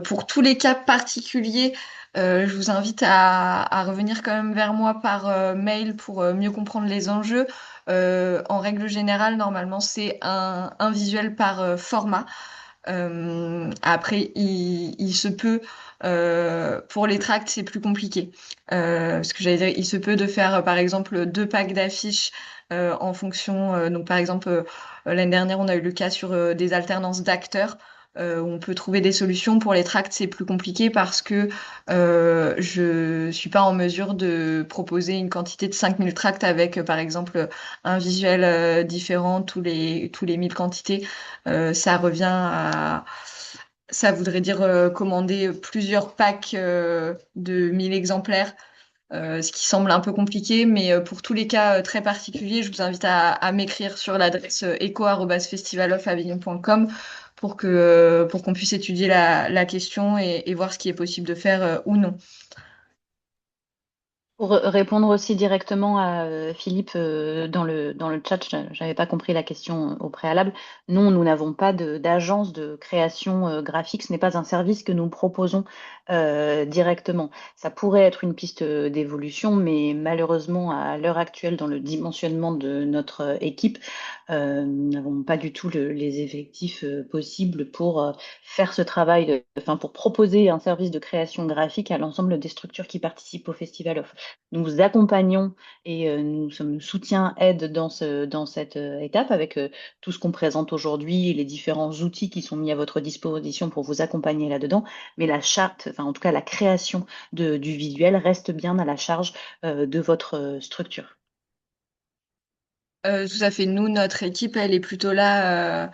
Pour tous les cas particuliers, je vous invite à revenir quand même vers moi par mail pour mieux comprendre les enjeux. En règle générale, normalement, c'est un visuel par format. Après, il se peut, pour les tracts, c'est plus compliqué. Ce que j'allais dire, il se peut de faire, par exemple, deux packs d'affiches en fonction. Donc, par exemple, l'année dernière, on a eu le cas sur des alternances d'acteurs. Où on peut trouver des solutions. Pour les tracts, c'est plus compliqué parce que je suis pas en mesure de proposer une quantité de 5000 tracts avec, par exemple, un visuel différent tous les 1000 quantités. Ça revient à... Ça voudrait dire commander plusieurs packs de 1000 exemplaires, ce qui semble un peu compliqué, mais pour tous les cas très particuliers, je vous invite à m'écrire sur l'adresse echo@festivalofavignon.com pour qu'on puisse étudier la question et voir ce qui est possible de faire ou non. Pour répondre aussi directement à Philippe dans le chat, j'avais pas compris la question au préalable. Non, nous n'avons pas d'agence de création graphique. Ce n'est pas un service que nous proposons directement. Ça pourrait être une piste d'évolution, mais malheureusement, à l'heure actuelle, dans le dimensionnement de notre équipe, nous n'avons pas du tout les effectifs possibles pour faire ce travail, enfin pour proposer un service de création graphique à l'ensemble des structures qui participent au Festival Off. Nous vous accompagnons et nous sommes soutien, aide dans cette étape avec tout ce qu'on présente aujourd'hui et les différents outils qui sont mis à votre disposition pour vous accompagner là-dedans. Mais la charte, enfin en tout cas la création du visuel reste bien à la charge de votre structure. Tout à fait. Nous, notre équipe, elle est plutôt là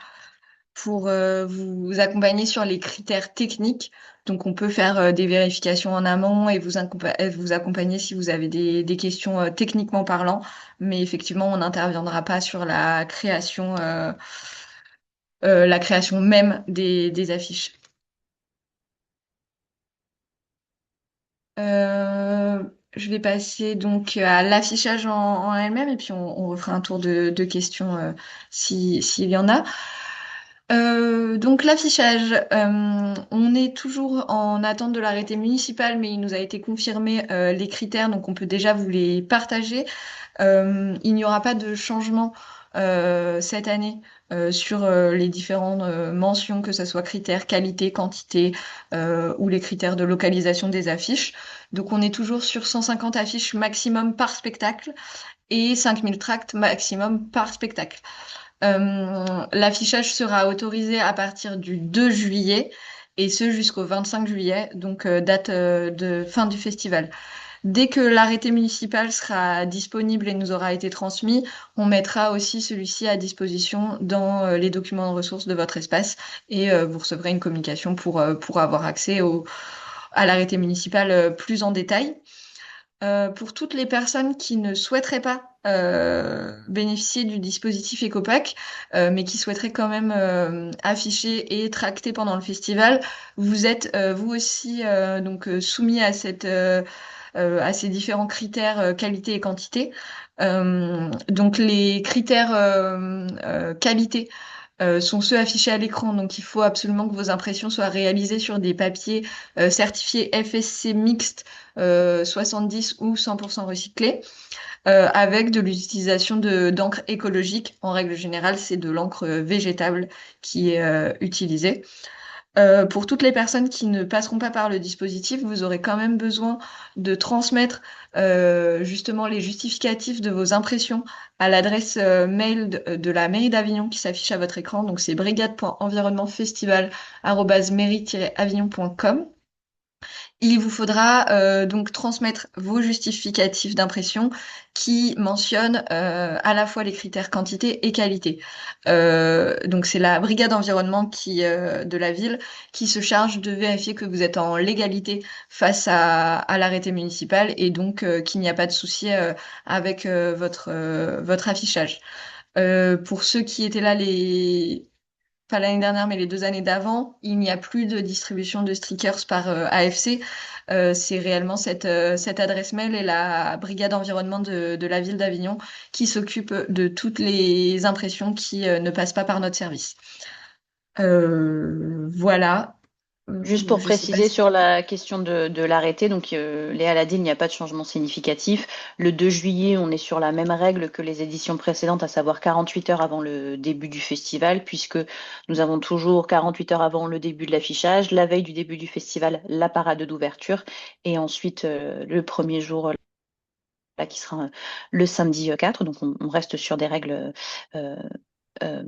pour vous accompagner sur les critères techniques. Donc, on peut faire des vérifications en amont et vous accompagner si vous avez des questions techniquement parlant. Mais effectivement, on n'interviendra pas sur la création même des affiches. Euh, je vais passer donc à l'affichage en elle-même et puis on refera un tour de questions s'il y en a. Donc l'affichage, on est toujours en attente de l'arrêté municipal, mais il nous a été confirmé les critères, donc on peut déjà vous les partager. Il n'y aura pas de changement cette année sur les différentes mentions, que ce soit critères qualité, quantité ou les critères de localisation des affiches. Donc on est toujours sur 150 affiches maximum par spectacle et 5000 tracts maximum par spectacle. L'affichage sera autorisé à partir du 2 juillet et ce jusqu'au 25 juillet, donc date de fin du festival. Dès que l'arrêté municipal sera disponible et nous aura été transmis, on mettra aussi celui-ci à disposition dans les documents de ressources de votre espace et vous recevrez une communication pour avoir accès à l'arrêté municipal plus en détail. Pour toutes les personnes qui ne souhaiteraient pas bénéficier du dispositif Ecopack, mais qui souhaiteraient quand même afficher et tracter pendant le festival, vous êtes vous aussi donc soumis à ces différents critères qualité et quantité. Donc les critères qualité sont ceux affichés à l'écran. Donc, il faut absolument que vos impressions soient réalisées sur des papiers certifiés FSC mixte 70 ou 100% recyclés, avec de l'utilisation d'encre écologique. En règle générale, c'est de l'encre végétale qui est utilisée. Pour toutes les personnes qui ne passeront pas par le dispositif, vous aurez quand même besoin de transmettre justement les justificatifs de vos impressions à l'adresse mail de la mairie d'Avignon qui s'affiche à votre écran. Donc c'est brigade.environnementfestival@mairie-avignon.com. Il vous faudra donc transmettre vos justificatifs d'impression qui mentionnent à la fois les critères quantité et qualité. Donc c'est la brigade environnement de la ville qui se charge de vérifier que vous êtes en légalité face à l'arrêté municipal et donc qu'il n'y a pas de souci avec votre affichage. Pour ceux qui étaient là pas l'année dernière, mais les 2 années d'avant, il n'y a plus de distribution de stickers par AFC. C'est réellement cette adresse mail et la brigade environnement de la ville d'Avignon qui s'occupe de toutes les impressions qui ne passent pas par notre service. Voilà. Juste pour Je sais pas préciser si... sur la question de l'arrêté, donc Léa l'a dit, il n'y a pas de changement significatif. Le 2 juillet, on est sur la même règle que les éditions précédentes, à savoir 48 heures avant le début du festival, puisque nous avons toujours 48 heures avant le début de l'affichage, la veille du début du festival, la parade d'ouverture, et ensuite le premier jour, là, qui sera le samedi 4. Donc on reste sur des règles euh, euh,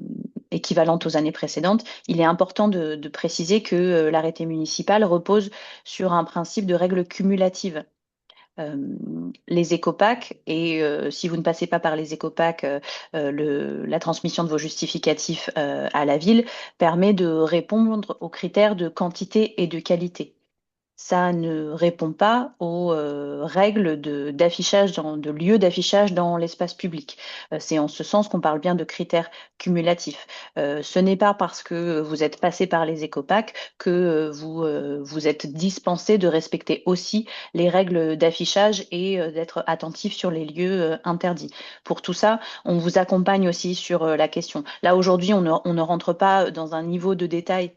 équivalentes aux années précédentes. Il est important de préciser que l'arrêté municipal repose sur un principe de règle cumulative. Euh, les écopacs, et si vous ne passez pas par les écopacs, la transmission de vos justificatifs à la ville permet de répondre aux critères de quantité et de qualité. Ça ne répond pas aux règles d'affichage, de lieu d'affichage dans l'espace public. C'est en ce sens qu'on parle bien de critères cumulatifs. Ce n'est pas parce que vous êtes passé par les écopacs que vous êtes dispensé de respecter aussi les règles d'affichage et d'être attentif sur les lieux interdits. Pour tout ça, on vous accompagne aussi sur la question. Là, aujourd'hui, on ne rentre pas dans un niveau de détail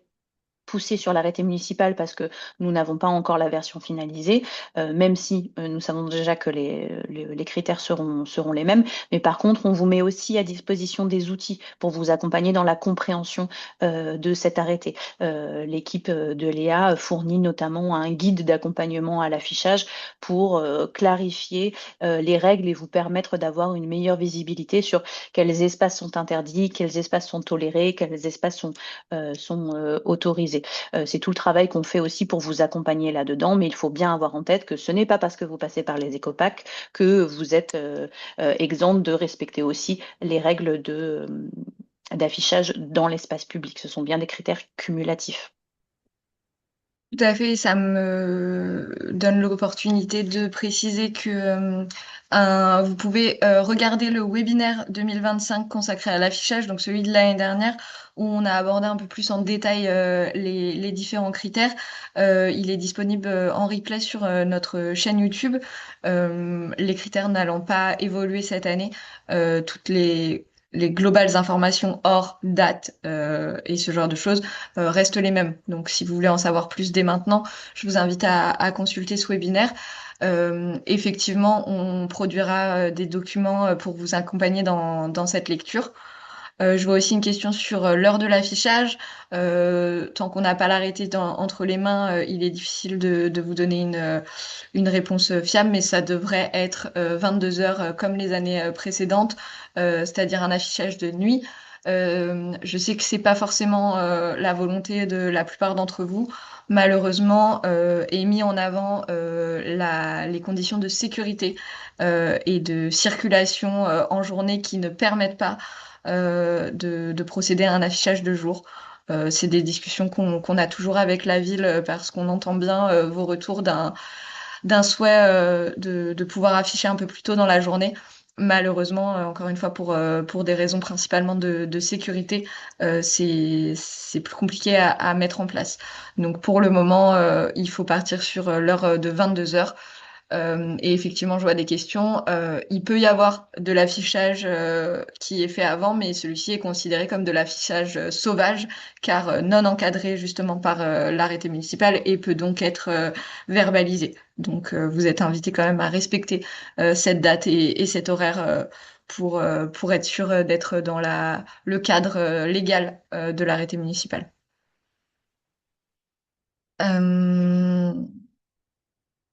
pousser sur l'arrêté municipal parce que nous n'avons pas encore la version finalisée, même si nous savons déjà que les critères seront les mêmes. Mais par contre, on vous met aussi à disposition des outils pour vous accompagner dans la compréhension de cet arrêté. L'équipe de Léa fournit notamment un guide d'accompagnement à l'affichage pour clarifier les règles et vous permettre d'avoir une meilleure visibilité sur quels espaces sont interdits, quels espaces sont tolérés, quels espaces sont autorisés. C'est tout le travail qu'on fait aussi pour vous accompagner là-dedans, mais il faut bien avoir en tête que ce n'est pas parce que vous passez par les écopacs que vous êtes exempt de respecter aussi les règles d'affichage dans l'espace public. Ce sont bien des critères cumulatifs. Tout à fait, ça me donne l'opportunité de préciser que vous pouvez regarder le webinaire 2025 consacré à l'affichage, donc celui de l'année dernière, où on a abordé un peu plus en détail les différents critères. Il est disponible en replay sur notre chaîne YouTube. Les critères n'allant pas évoluer cette année, toutes les globales informations hors date et ce genre de choses restent les mêmes. Donc, si vous voulez en savoir plus dès maintenant, je vous invite à consulter ce webinaire. Effectivement, on produira des documents pour vous accompagner dans cette lecture. Je vois aussi une question sur l'heure de l'affichage. Tant qu'on n'a pas l'arrêté entre les mains, il est difficile de vous donner une réponse fiable, mais ça devrait être 22 heures comme les années précédentes, c'est-à-dire un affichage de nuit. Je sais que c'est pas forcément la volonté de la plupart d'entre vous. Malheureusement, est mis en avant les conditions de sécurité et de circulation en journée qui ne permettent pas de procéder à un affichage de jour. C'est des discussions qu'on a toujours avec la ville parce qu'on entend bien vos retours d'un souhait de pouvoir afficher un peu plus tôt dans la journée. Malheureusement, encore une fois, pour des raisons principalement de sécurité, c'est plus compliqué à mettre en place. Donc pour le moment, il faut partir sur l'heure de 22 heures. Et effectivement, je vois des questions. Il peut y avoir de l'affichage qui est fait avant, mais celui-ci est considéré comme de l'affichage sauvage, car non encadré justement par l'arrêté municipal et peut donc être verbalisé. Donc, vous êtes invité quand même à respecter cette date et cet horaire pour être sûr d'être dans le cadre légal de l'arrêté municipal. Euh,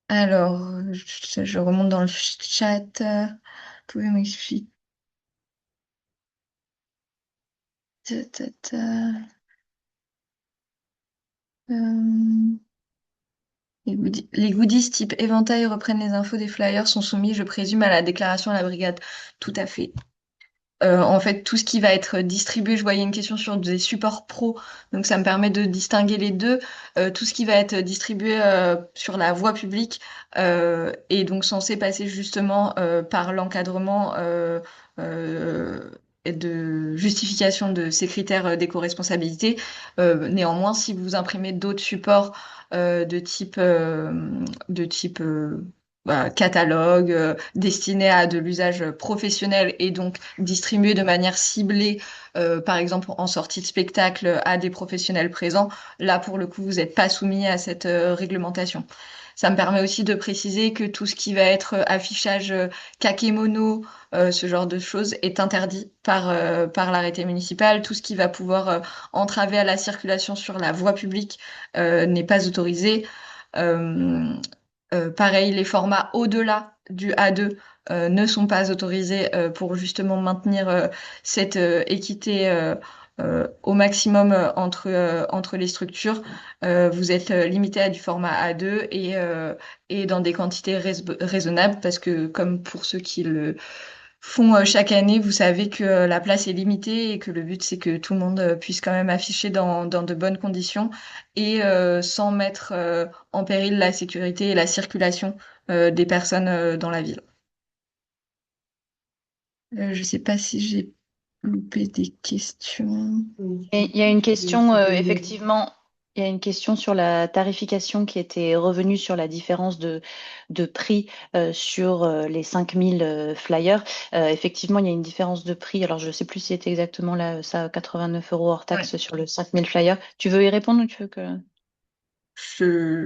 alors, je remonte dans le chat. Pouvez m'expliquer. Ta, ta, ta. Euh, les goodies type éventail reprennent les infos des flyers sont soumis, je présume, à la déclaration à la brigade. Tout à fait. En fait, tout ce qui va être distribué, je voyais une question sur des supports pro, donc ça me permet de distinguer les deux. Tout ce qui va être distribué sur la voie publique est donc censé passer justement par l'encadrement et de justification de ces critères d'éco-responsabilité. Néanmoins, si vous imprimez d'autres supports de type catalogue destiné à de l'usage professionnel et donc distribué de manière ciblée, par exemple en sortie de spectacle à des professionnels présents. Là, pour le coup, vous n'êtes pas soumis à cette réglementation. Ça me permet aussi de préciser que tout ce qui va être affichage kakémono, ce genre de choses est interdit par l'arrêté municipal. Tout ce qui va pouvoir entraver à la circulation sur la voie publique n'est pas autorisé. Euh, Pareil, les formats au-delà du A2 ne sont pas autorisés pour justement maintenir cette équité au maximum entre les structures. Vous êtes limité à du format A2 et dans des quantités raisonnables parce que comme pour ceux qui le font chaque année, vous savez que la place est limitée et que le but c'est que tout le monde puisse quand même afficher dans de bonnes conditions et sans mettre en péril la sécurité et la circulation des personnes dans la ville. Je sais pas si j'ai loupé des questions. Et il y a une question, effectivement. Il y a une question sur la tarification qui était revenue sur la différence de prix sur les 5000 flyers. Effectivement, il y a une différence de prix. Alors, je ne sais plus si c'était exactement là, ça, 89 € hors Ouais. taxe sur le 5000 flyers. Tu veux y répondre ou tu veux que...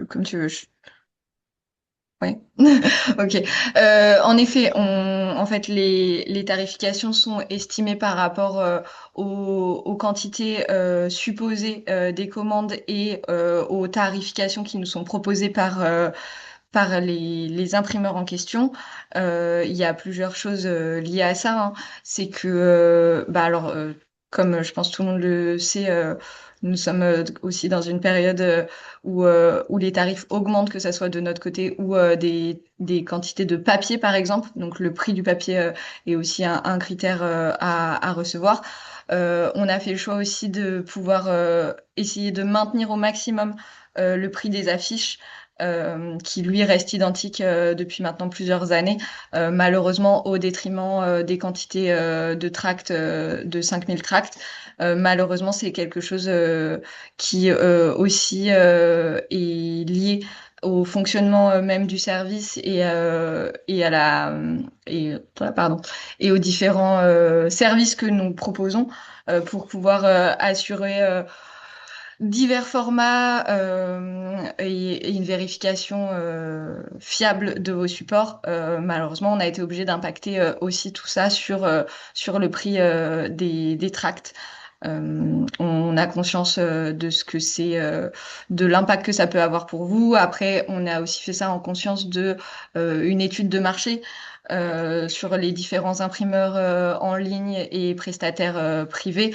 Comme tu veux. Oui. Ok. En effet, en fait, les tarifications sont estimées par rapport aux quantités supposées des commandes et aux tarifications qui nous sont proposées par les imprimeurs en question. Il y a plusieurs choses liées à ça, hein. C'est que, comme je pense tout le monde le sait, nous sommes aussi dans une période où les tarifs augmentent, que ça soit de notre côté ou des quantités de papier, par exemple. Donc le prix du papier est aussi un critère à recevoir. On a fait le choix aussi de pouvoir essayer de maintenir au maximum le prix des affiches qui lui reste identique depuis maintenant plusieurs années, malheureusement au détriment des quantités de tracts, de 5000 tracts. Malheureusement, c'est quelque chose qui aussi est lié au fonctionnement même du service et à pardon, et aux différents services que nous proposons pour pouvoir assurer divers formats et une vérification fiable de vos supports. Malheureusement, on a été obligé d'impacter aussi tout ça sur le prix des tracts. On a conscience de ce que c'est, de l'impact que ça peut avoir pour vous. Après, on a aussi fait ça en conscience de une étude de marché sur les différents imprimeurs en ligne et prestataires privés.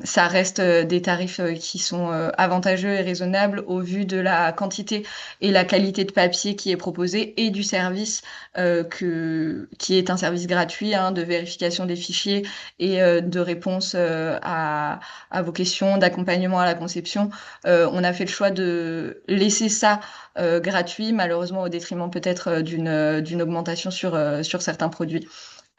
Ça reste des tarifs qui sont avantageux et raisonnables au vu de la quantité et la qualité de papier qui est proposé et du service qui est un service gratuit hein, de vérification des fichiers et de réponse à vos questions, d'accompagnement à la conception. On a fait le choix de laisser ça gratuit, malheureusement au détriment peut-être d'une augmentation sur certains produits.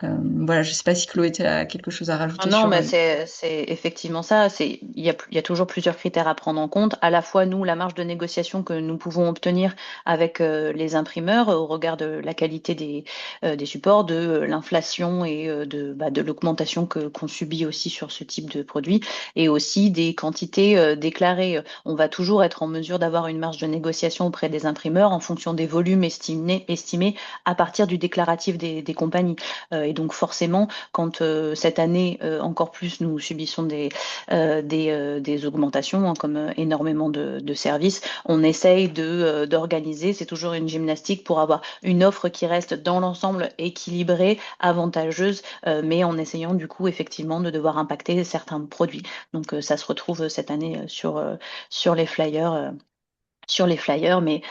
Voilà, je ne sais pas si Chloé a quelque chose à Ah rajouter non, sur. mais c'est effectivement ça. Il y a toujours plusieurs critères à prendre en compte. À la fois, nous, la marge de négociation que nous pouvons obtenir avec les imprimeurs au regard de la qualité des supports, de l'inflation et de l'augmentation qu'on subit aussi sur ce type de produit, et aussi des quantités déclarées. On va toujours être en mesure d'avoir une marge de négociation auprès des imprimeurs en fonction des volumes estimés à partir du déclaratif des compagnies. Et donc, forcément, quand cette année, encore plus, nous subissons des augmentations, hein, comme énormément de services, on essaye d'organiser, c'est toujours une gymnastique pour avoir une offre qui reste dans l'ensemble équilibrée, avantageuse, mais en essayant du coup effectivement de devoir impacter certains produits. Donc ça se retrouve cette année sur les flyers. Sur les flyers, mais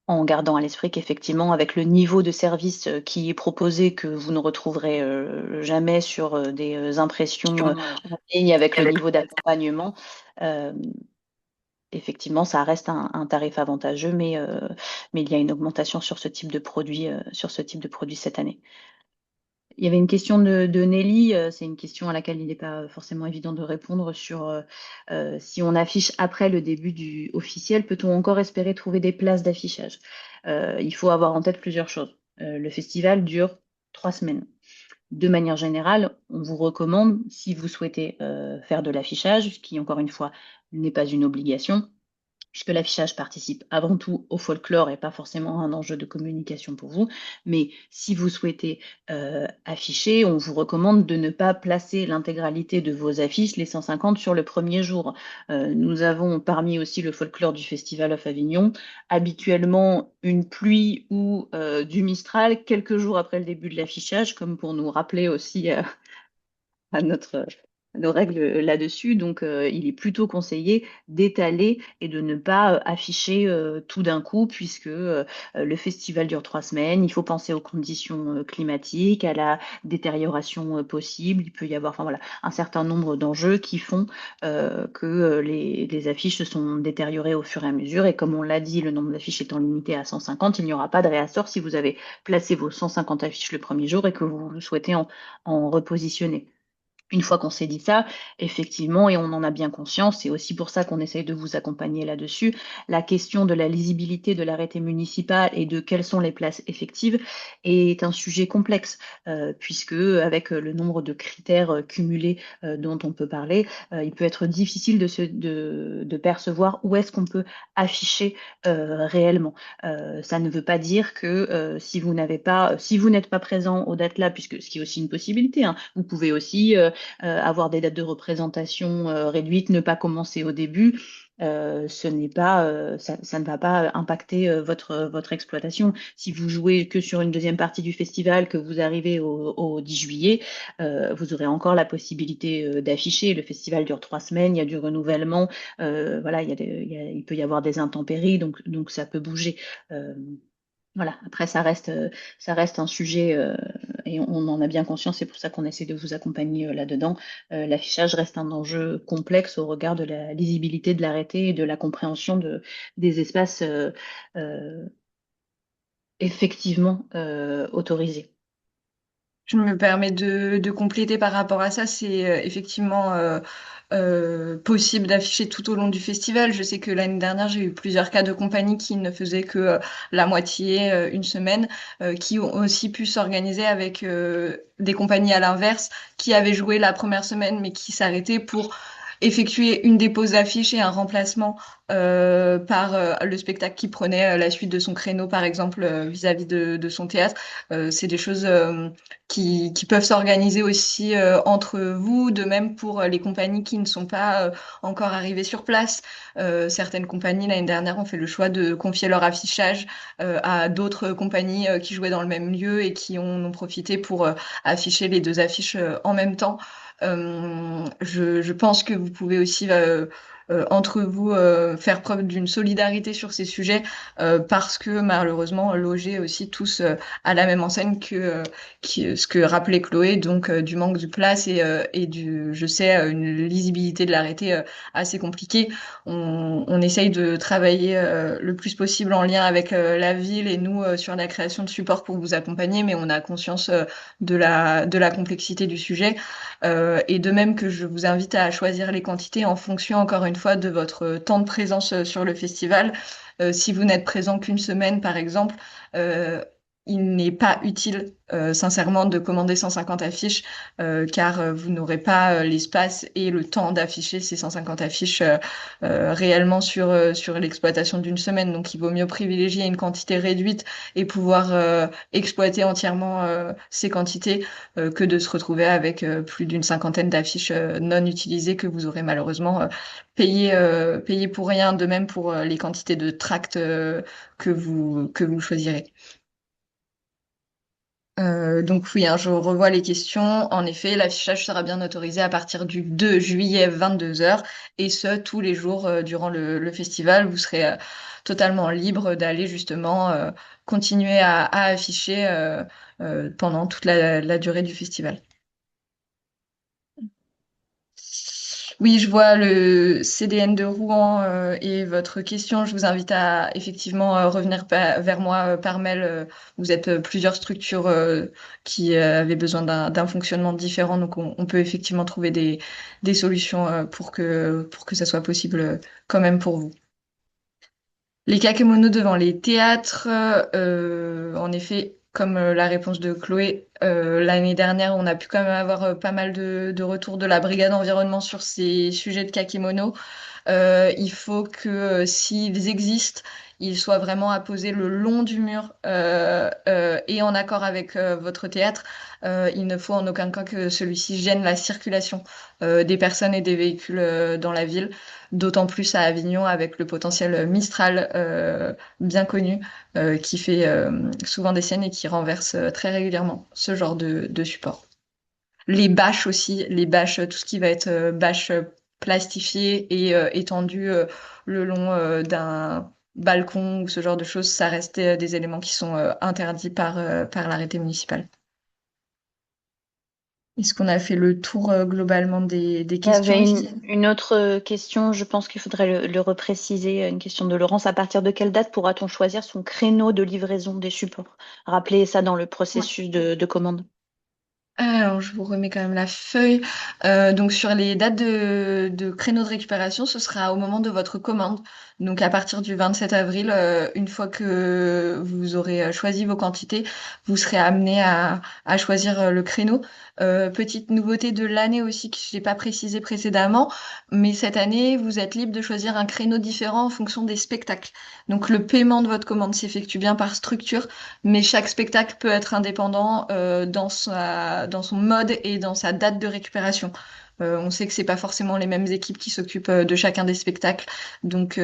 en gardant à l'esprit qu'effectivement, avec le niveau de service qui est proposé, que vous ne retrouverez jamais sur des impressions en ligne, avec le niveau d'accompagnement, euh, effectivement, ça reste un tarif avantageux, mais il y a une augmentation sur ce type de produit cette année. Il y avait une question de Nelly, c'est une question à laquelle il n'est pas forcément évident de répondre sur si on affiche après le début du officiel, peut-on encore espérer trouver des places d'affichage? Il faut avoir en tête plusieurs choses. Le festival dure 3 semaines. De manière générale, on vous recommande, si vous souhaitez faire de l'affichage, ce qui encore une fois n'est pas une obligation, puisque l'affichage participe avant tout au folklore et pas forcément un enjeu de communication pour vous. Mais si vous souhaitez afficher, on vous recommande de ne pas placer l'intégralité de vos affiches, les 150, sur le premier jour. Nous avons parmi aussi le folklore du Festival of Avignon, habituellement une pluie ou du Mistral quelques jours après le début de l'affichage, comme pour nous rappeler aussi à nos règles là-dessus. Donc, il est plutôt conseillé d'étaler et de ne pas afficher tout d'un coup, puisque le festival dure 3 semaines. Il faut penser aux conditions climatiques, à la détérioration possible. Il peut y avoir, enfin voilà, un certain nombre d'enjeux qui font que les affiches se sont détériorées au fur et à mesure. Et comme on l'a dit, le nombre d'affiches étant limité à 150, il n'y aura pas de réassort si vous avez placé vos 150 affiches le premier jour et que vous souhaitez en repositionner. Une fois qu'on s'est dit ça, effectivement, et on en a bien conscience, c'est aussi pour ça qu'on essaye de vous accompagner là-dessus, la question de la lisibilité de l'arrêté municipal et de quelles sont les places effectives est un sujet complexe, puisque avec le nombre de critères cumulés dont on peut parler, il peut être difficile de percevoir où est-ce qu'on peut afficher réellement. Ça ne veut pas dire que si vous n'êtes pas présent aux dates là, puisque ce qui est aussi une possibilité, hein, vous pouvez aussi avoir des dates de représentation réduites, ne pas commencer au début. Ce n'est pas, ça ne va pas impacter votre exploitation. Si vous jouez que sur une deuxième partie du festival, que vous arrivez au 10 juillet, vous aurez encore la possibilité d'afficher. Le festival dure 3 semaines, il y a du renouvellement, voilà, il peut y avoir des intempéries, donc ça peut bouger. Euh, voilà, après, ça reste un sujet, et on en a bien conscience, c'est pour ça qu'on essaie de vous accompagner là-dedans. L'affichage reste un enjeu complexe au regard de la lisibilité de l'arrêté et de la compréhension des espaces euh, effectivement autorisés. Je me permets de compléter par rapport à ça. C'est effectivement possible d'afficher tout au long du festival. Je sais que l'année dernière, j'ai eu plusieurs cas de compagnie qui ne faisaient que la moitié, une semaine, qui ont aussi pu s'organiser avec des compagnies à l'inverse, qui avaient joué la première semaine, mais qui s'arrêtaient pour effectuer une dépose d'affiches et un remplacement par le spectacle qui prenait la suite de son créneau, par exemple, vis-à-vis de son théâtre. C'est des choses qui peuvent s'organiser aussi entre vous, de même pour les compagnies qui ne sont pas encore arrivées sur place. Certaines compagnies, l'année dernière, ont fait le choix de confier leur affichage à d'autres compagnies qui jouaient dans le même lieu et qui en ont profité pour afficher les deux affiches en même temps. Je pense que vous pouvez aussi entre vous faire preuve d'une solidarité sur ces sujets parce que malheureusement loger aussi tous à la même enseigne ce que rappelait Chloé, donc du manque de place et du, je sais, une lisibilité de l'arrêté assez compliquée. On essaye de travailler le plus possible en lien avec la ville et nous sur la création de supports pour vous accompagner, mais on a conscience de la complexité du sujet. Et de même que je vous invite à choisir les quantités en fonction, encore une fois, de votre temps de présence sur le festival. Si vous n'êtes présent qu'une semaine, par exemple, euh, il n'est pas utile, sincèrement, de commander 150 affiches, car vous n'aurez pas l'espace et le temps d'afficher ces 150 affiches réellement sur l'exploitation d'une semaine. Donc, il vaut mieux privilégier une quantité réduite et pouvoir exploiter entièrement ces quantités que de se retrouver avec plus d'une cinquantaine d'affiches non utilisées que vous aurez malheureusement payé pour rien, de même pour les quantités de tracts que vous choisirez. Donc oui, hein, je revois les questions. En effet, l'affichage sera bien autorisé à partir du 2 juillet 22 heures et ce, tous les jours durant le festival. Vous serez totalement libre d'aller justement continuer à afficher pendant toute la durée du festival. Oui, je vois le CDN de Rouen et votre question. Je vous invite à effectivement revenir vers moi par mail. Vous êtes plusieurs structures qui avaient besoin d'un fonctionnement différent, donc on peut effectivement trouver des solutions pour que ça soit possible quand même pour vous. Les kakémonos devant les théâtres, en effet, comme la réponse de Chloé, l'année dernière, on a pu quand même avoir pas mal de retours de la brigade environnement sur ces sujets de kakémonos. Il faut que s'ils existent, ils soient vraiment apposés le long du mur et en accord avec votre théâtre. Il ne faut en aucun cas que celui-ci gêne la circulation des personnes et des véhicules dans la ville, d'autant plus à Avignon avec le potentiel Mistral bien connu qui fait souvent des siennes et qui renverse très régulièrement ce genre de support. Les bâches aussi, les bâches, tout ce qui va être bâches plastifiées et étendues le long d'un balcon ou ce genre de choses, ça reste des éléments qui sont interdits par l'arrêté municipal. Est-ce qu'on a fait le tour globalement des Il y questions, avait Viviane? une autre question, je pense qu'il faudrait le repréciser, une question de Laurence. À partir de quelle date pourra-t-on choisir son créneau de livraison des supports? Rappelez ça dans le processus de commande. Alors, je vous remets quand même la feuille. Donc, sur les dates de créneaux de récupération, ce sera au moment de votre commande. Donc, à partir du 27 avril, une fois que vous aurez choisi vos quantités, vous serez amené à choisir le créneau. Petite nouveauté de l'année aussi que je n'ai pas précisé précédemment, mais cette année, vous êtes libre de choisir un créneau différent en fonction des spectacles. Donc, le paiement de votre commande s'effectue bien par structure, mais chaque spectacle peut être indépendant dans son mode et dans sa date de récupération. On sait que c'est pas forcément les mêmes équipes qui s'occupent de chacun des spectacles. Donc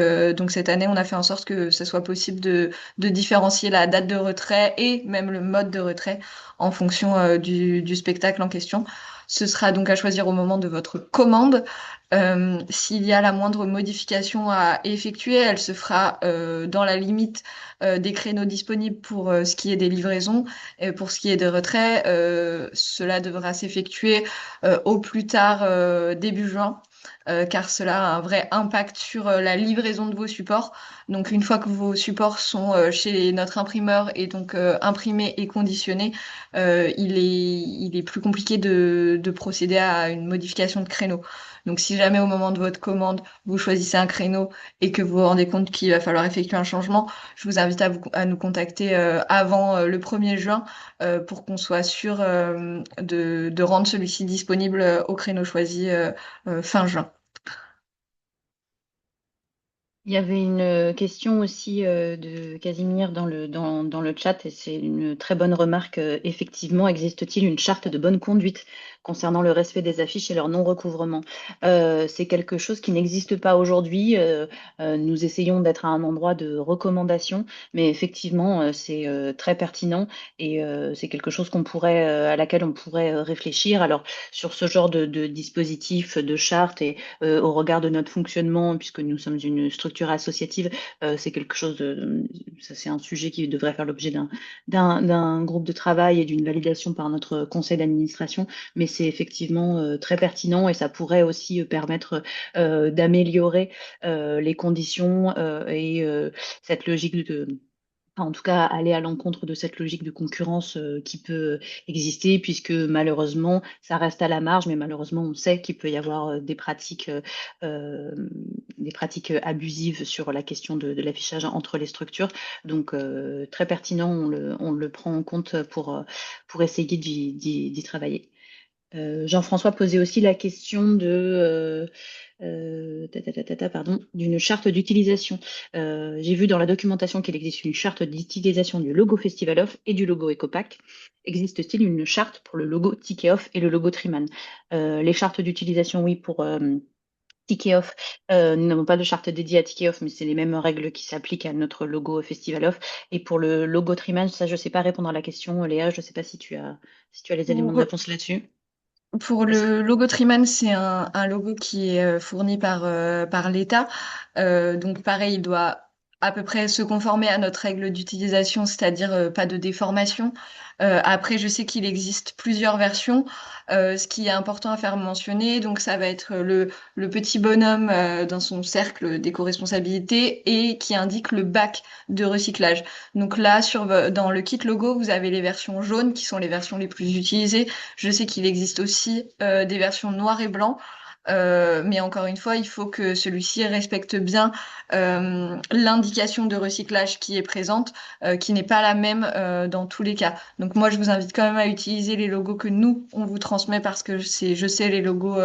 cette année, on a fait en sorte que ce soit possible de différencier la date de retrait et même le mode de retrait en fonction du spectacle en question. Ce sera donc à choisir au moment de votre commande. S'il y a la moindre modification à effectuer, elle se fera dans la limite des créneaux disponibles pour ce qui est des livraisons et pour ce qui est des retraits. Cela devra s'effectuer au plus tard début juin. Car cela a un vrai impact sur la livraison de vos supports. Donc une fois que vos supports sont chez notre imprimeur et donc imprimés et conditionnés, il est plus compliqué de procéder à une modification de créneau. Donc si jamais au moment de votre commande, vous choisissez un créneau et que vous vous rendez compte qu'il va falloir effectuer un changement, je vous invite à nous contacter avant le 1er juin pour qu'on soit sûr de rendre celui-ci disponible au créneau choisi fin juin. Il y avait une question aussi de Casimir dans le chat et c'est une très bonne remarque. Effectivement, existe-t-il une charte de bonne conduite concernant le respect des affiches et leur non-recouvrement? C'est quelque chose qui n'existe pas aujourd'hui. Nous essayons d'être à un endroit de recommandation, mais effectivement, c'est très pertinent et c'est quelque chose à laquelle on pourrait réfléchir. Alors, sur ce genre de dispositif, de charte et au regard de notre fonctionnement, puisque nous sommes une structure associative, c'est quelque chose ça c'est un sujet qui devrait faire l'objet d'un groupe de travail et d'une validation par notre conseil d'administration, mais c'est effectivement très pertinent et ça pourrait aussi permettre d'améliorer les conditions et cette logique en tout cas, aller à l'encontre de cette logique de concurrence qui peut exister, puisque malheureusement, ça reste à la marge, mais malheureusement, on sait qu'il peut y avoir euh, des pratiques abusives sur la question de l'affichage entre les structures. Donc, très pertinent, on le prend en compte pour essayer d'y travailler. Jean-François posait aussi la question pardon, d'une charte d'utilisation. J'ai vu dans la documentation qu'il existe une charte d'utilisation du logo Festival Off et du logo EcoPack. Existe-t-il une charte pour le logo Ticket Off et le logo Triman? Les chartes d'utilisation, oui, pour Ticket Off. Nous n'avons pas de charte dédiée à Ticket Off, mais c'est les mêmes règles qui s'appliquent à notre logo Festival Off. Et pour le logo Triman, ça, je ne sais pas répondre à la question, Léa. Je ne sais pas si tu as les éléments de Pour, réponse là-dessus. pour le logo Triman, c'est un logo qui est fourni par l'État. Donc pareil, il doit à peu près se conformer à notre règle d'utilisation, c'est-à-dire pas de déformation. Après, je sais qu'il existe plusieurs versions. Ce qui est important à faire mentionner, donc ça va être le petit bonhomme dans son cercle d'éco-responsabilité et qui indique le bac de recyclage. Donc là, dans le kit logo, vous avez les versions jaunes qui sont les versions les plus utilisées. Je sais qu'il existe aussi des versions noires et blancs. Mais encore une fois, il faut que celui-ci respecte bien l'indication de recyclage qui est présente, qui n'est pas la même dans tous les cas. Donc moi, je vous invite quand même à utiliser les logos que nous, on vous transmet parce que je sais les logos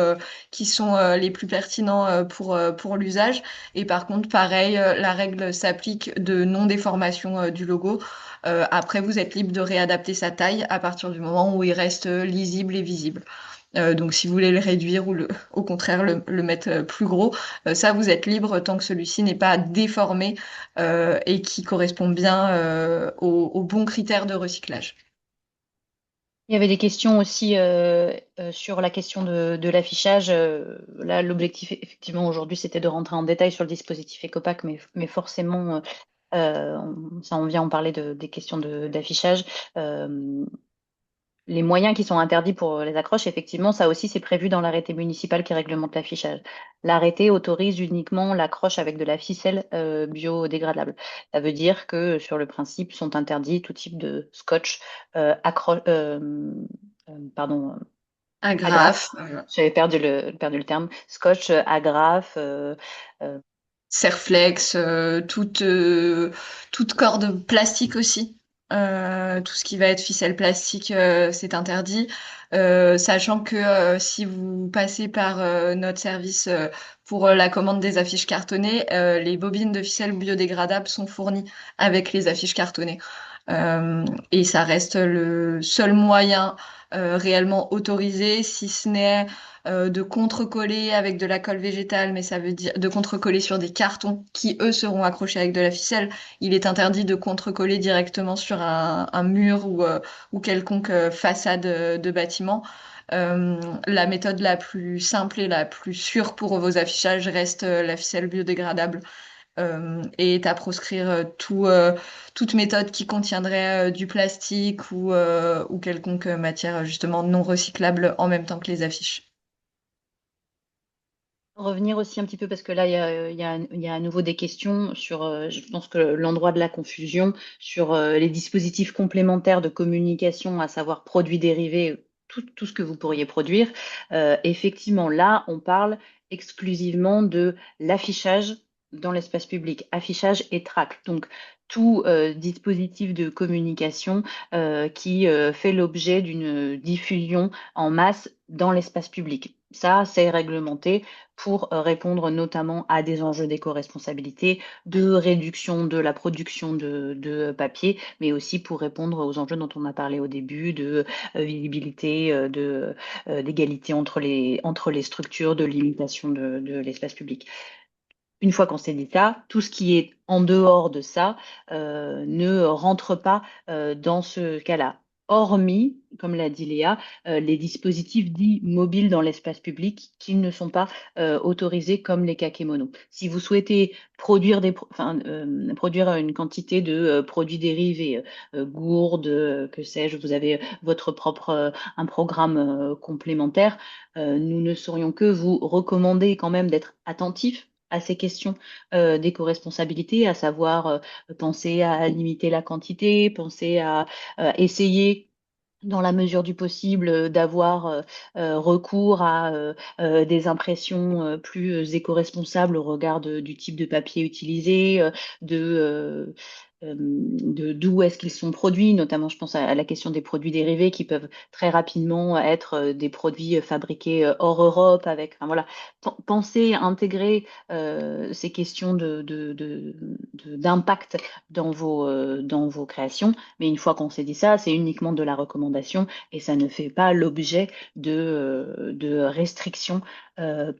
qui sont les plus pertinents pour l'usage. Et par contre, pareil, la règle s'applique de non-déformation du logo. Après, vous êtes libre de réadapter sa taille à partir du moment où il reste lisible et visible. Donc, si vous voulez le réduire ou au contraire le mettre plus gros, ça, vous êtes libre tant que celui-ci n'est pas déformé et qui correspond bien aux bons critères de recyclage. Il y avait des questions aussi sur la question de l'affichage. Là, l'objectif, effectivement, aujourd'hui, c'était de rentrer en détail sur le dispositif EcoPack, mais forcément, ça, on vient en parler des questions d'affichage. Euh, les moyens qui sont interdits pour les accroches, effectivement, ça aussi, c'est prévu dans l'arrêté municipal qui réglemente l'affichage. L'arrêté autorise uniquement l'accroche avec de la ficelle biodégradable. Ça veut dire que, sur le principe, sont interdits tout type de scotch pardon, Agrafe, agrafe. J'avais perdu le terme. Scotch, agrafe. Serflex, toute corde plastique aussi. Tout ce qui va être ficelle plastique, c'est interdit. Sachant que si vous passez par notre service pour la commande des affiches cartonnées, les bobines de ficelle biodégradables sont fournies avec les affiches cartonnées. Et ça reste le seul moyen réellement autorisé, si ce n'est de contre-coller avec de la colle végétale, mais ça veut dire de contre-coller sur des cartons qui, eux, seront accrochés avec de la ficelle. Il est interdit de contre-coller directement sur un mur ou quelconque façade de bâtiment. La méthode la plus simple et la plus sûre pour vos affichages reste la ficelle biodégradable et est à proscrire toute méthode qui contiendrait du plastique ou quelconque matière justement non recyclable en même temps que les affiches. Revenir aussi un petit peu parce que là, il y a à nouveau des questions sur, je pense que l'endroit de la confusion, sur les dispositifs complémentaires de communication, à savoir produits dérivés, tout ce que vous pourriez produire. Effectivement, là, on parle exclusivement de l'affichage dans l'espace public, affichage et tract. Donc, tout dispositif de communication qui fait l'objet d'une diffusion en masse dans l'espace public. Ça, c'est réglementé pour répondre notamment à des enjeux d'éco-responsabilité, de réduction de la production de papier, mais aussi pour répondre aux enjeux dont on a parlé au début, de visibilité, d'égalité entre les structures, de limitation de l'espace public. Une fois qu'on s'est dit ça, tout ce qui est en dehors de ça ne rentre pas dans ce cas-là. Hormis, comme l'a dit Léa, les dispositifs dits mobiles dans l'espace public qui ne sont pas autorisés comme les kakémonos. Si vous souhaitez produire une quantité de produits dérivés, gourdes, que sais-je, vous avez votre propre un programme complémentaire, nous ne saurions que vous recommander quand même d'être attentif à ces questions d'éco-responsabilité, à savoir penser à limiter la quantité, penser à essayer dans la mesure du possible, d'avoir recours à des impressions plus éco-responsables au regard du type de papier utilisé, de d'où est-ce qu'ils sont produits, notamment je pense à la question des produits dérivés qui peuvent très rapidement être des produits fabriqués hors Europe avec, enfin, voilà, penser à intégrer ces questions d'impact dans vos créations. Mais une fois qu'on s'est dit ça, c'est uniquement de la recommandation et ça ne fait pas l'objet de restrictions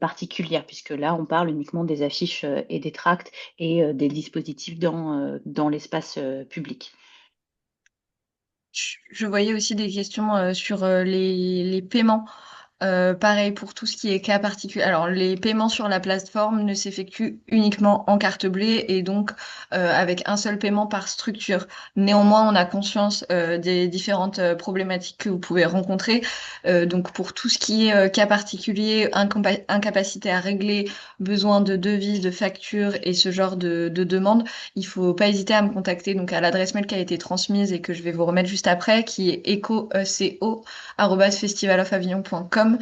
particulières, puisque là, on parle uniquement des affiches et des tracts et des dispositifs dans l'espace public. Je voyais aussi des questions sur les paiements. Pareil pour tout ce qui est cas particulier. Alors, les paiements sur la plateforme ne s'effectuent uniquement en carte bleue et donc avec un seul paiement par structure. Néanmoins, on a conscience des différentes problématiques que vous pouvez rencontrer. Donc, pour tout ce qui est cas particulier, incapacité à régler, besoin de devis, de factures et ce genre de demandes, il faut pas hésiter à me contacter donc à l'adresse mail qui a été transmise et que je vais vous remettre juste après, qui est eco@festivalofavignon.com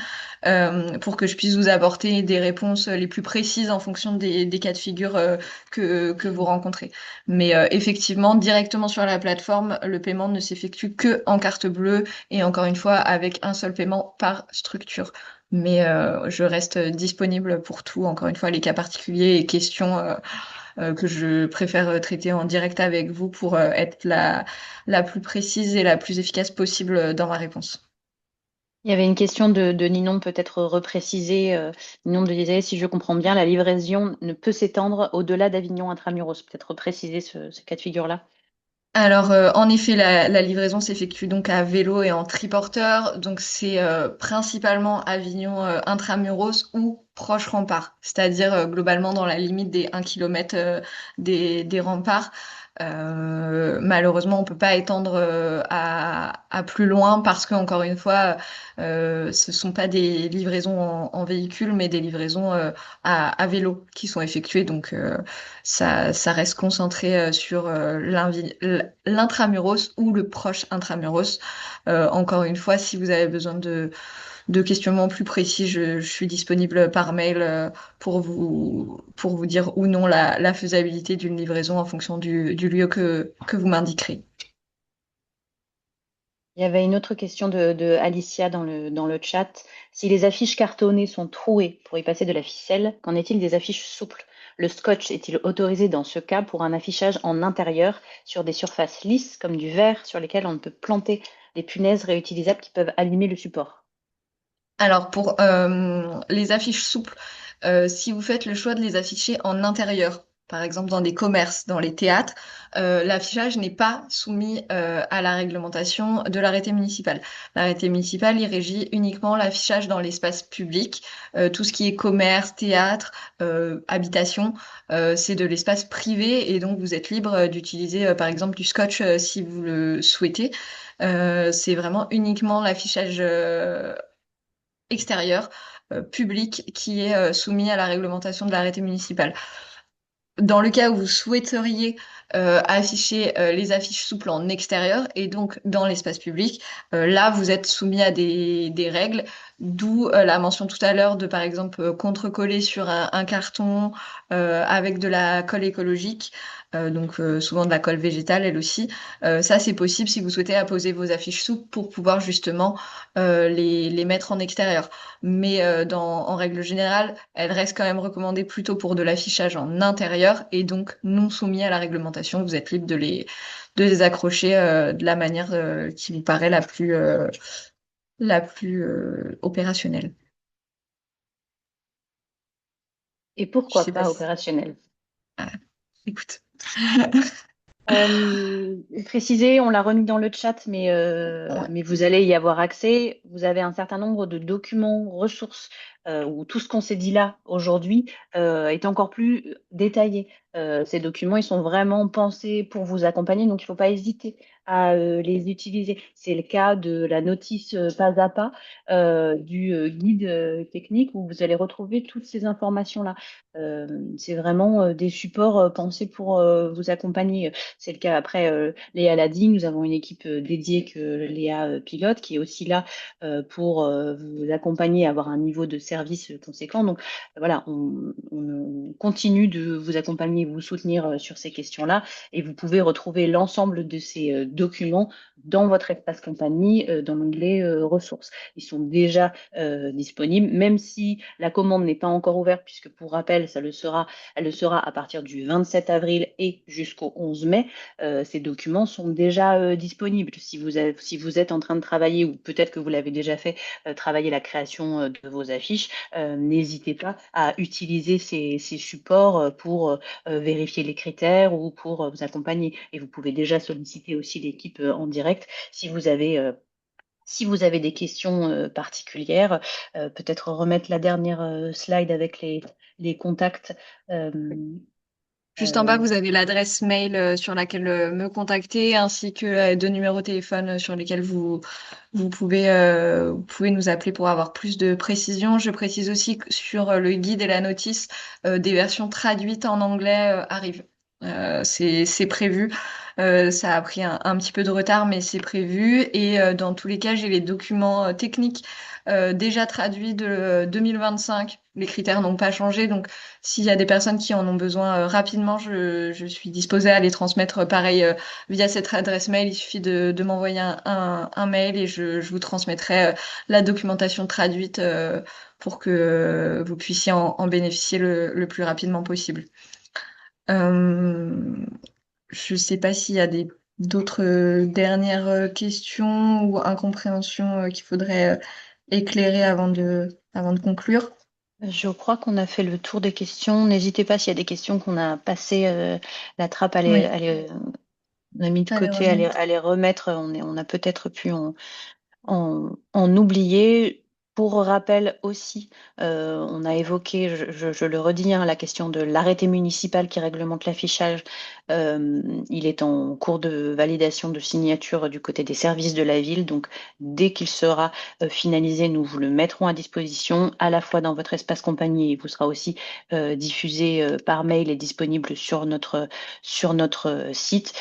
pour que je puisse vous apporter des réponses les plus précises en fonction des cas de figure que vous rencontrez. Mais effectivement, directement sur la plateforme, le paiement ne s'effectue que en carte bleue et encore une fois avec un seul paiement par structure. Mais je reste disponible pour tout, encore une fois, les cas particuliers et questions que je préfère traiter en direct avec vous pour être la plus précise et la plus efficace possible dans ma réponse. Il y avait une question de Ninon, peut-être repréciser. Ninon me disait, si je comprends bien, la livraison ne peut s'étendre au-delà d'Avignon intramuros. Peut-être repréciser ce cas de figure-là. Alors, en effet, la livraison s'effectue donc à vélo et en triporteur. Donc, c'est principalement Avignon intramuros ou proche rempart, c'est-à-dire globalement dans la limite des 1 km des remparts. Malheureusement, on peut pas étendre à plus loin parce que, encore une fois, ce sont pas des livraisons en véhicule, mais des livraisons à vélo qui sont effectuées. Donc, ça reste concentré sur l'intramuros ou le proche intramuros. Encore une fois, si vous avez besoin de questionnements plus précis, je suis disponible par mail pour vous dire ou non la faisabilité d'une livraison en fonction du lieu que vous m'indiquerez. Il y avait une autre question de Alicia dans le chat. Si les affiches cartonnées sont trouées pour y passer de la ficelle, qu'en est-il des affiches souples? Le scotch est-il autorisé dans ce cas pour un affichage en intérieur sur des surfaces lisses comme du verre sur lesquelles on peut planter des punaises réutilisables qui peuvent abîmer le support? Alors pour les affiches souples, si vous faites le choix de les afficher en intérieur, par exemple dans des commerces, dans les théâtres, l'affichage n'est pas soumis à la réglementation de l'arrêté municipal. L'arrêté municipal, il régit uniquement l'affichage dans l'espace public. Tout ce qui est commerce, théâtre, habitation, c'est de l'espace privé et donc vous êtes libre d'utiliser par exemple du scotch si vous le souhaitez. C'est vraiment uniquement l'affichage extérieur, public, qui est soumis à la réglementation de l'arrêté municipal. Dans le cas où vous souhaiteriez afficher les affiches souples en extérieur et donc dans l'espace public, là, vous êtes soumis à des règles, d'où la mention tout à l'heure de, par exemple, contrecoller sur un carton avec de la colle écologique, souvent de la colle végétale, elle aussi. Ça, c'est possible si vous souhaitez apposer vos affiches souples pour pouvoir justement les mettre en extérieur. Mais en règle générale, elle reste quand même recommandée plutôt pour de l'affichage en intérieur et donc non soumis à la réglementation. Vous êtes libre de les accrocher de la manière qui vous paraît la plus opérationnelle. Et Je pourquoi sais pas pas si... opérationnel? Ah, écoute. Préciser, on l'a remis dans le chat, Ouais. mais vous allez y avoir accès. Vous avez un certain nombre de documents, ressources, où tout ce qu'on s'est dit là aujourd'hui est encore plus détaillé. Ces documents, ils sont vraiment pensés pour vous accompagner, donc il ne faut pas hésiter à les utiliser. C'est le cas de la notice pas à pas du guide technique où vous allez retrouver toutes ces informations-là. C'est vraiment des supports pensés pour vous accompagner. C'est le cas après Léa l'a dit, nous avons une équipe dédiée que Léa pilote qui est aussi là pour vous accompagner, avoir un niveau de service conséquent. Donc voilà, on continue de vous accompagner, vous soutenir sur ces questions-là et vous pouvez retrouver l'ensemble de ces documents dans votre espace compagnie, dans l'onglet ressources. Ils sont déjà disponibles, même si la commande n'est pas encore ouverte, puisque pour rappel, elle le sera à partir du 27 avril et jusqu'au 11 mai. Ces documents sont déjà disponibles. Si vous êtes en train de travailler, ou peut-être que vous l'avez déjà fait, travailler la création de vos affiches, n'hésitez pas à utiliser ces supports pour vérifier les critères ou pour vous accompagner. Et vous pouvez déjà solliciter aussi l'équipe en direct si vous avez des questions particulières. Peut-être remettre la dernière slide avec les contacts. Euh, Juste en bas, euh, vous avez l'adresse mail sur laquelle me contacter, ainsi que deux numéros de téléphone sur lesquels vous pouvez nous appeler pour avoir plus de précisions. Je précise aussi que sur le guide et la notice, des versions traduites en anglais arrivent. C'est prévu. Ça a pris un petit peu de retard, mais c'est prévu. Et dans tous les cas, j'ai les documents techniques déjà traduits de 2025. Les critères n'ont pas changé, donc s'il y a des personnes qui en ont besoin rapidement, je suis disposée à les transmettre pareil via cette adresse mail. Il suffit de m'envoyer un mail et je vous transmettrai la documentation traduite pour que vous puissiez en bénéficier le plus rapidement possible. Euh, je ne sais pas s'il y a d'autres dernières questions ou incompréhensions qu'il faudrait éclairer avant de conclure. je crois qu'on a fait le tour des questions. N'hésitez pas s'il y a des questions qu'on a passées la trappe Oui, on a mis de allez côté remettre. à les remettre. On a peut-être pu en oublier. Pour rappel aussi, on a évoqué, je le redis, hein, la question de l'arrêté municipal qui réglemente l'affichage. Il est en cours de validation de signature du côté des services de la ville. Donc, dès qu'il sera finalisé, nous vous le mettrons à disposition, à la fois dans votre espace compagnie, et vous sera aussi diffusé par mail et disponible sur notre site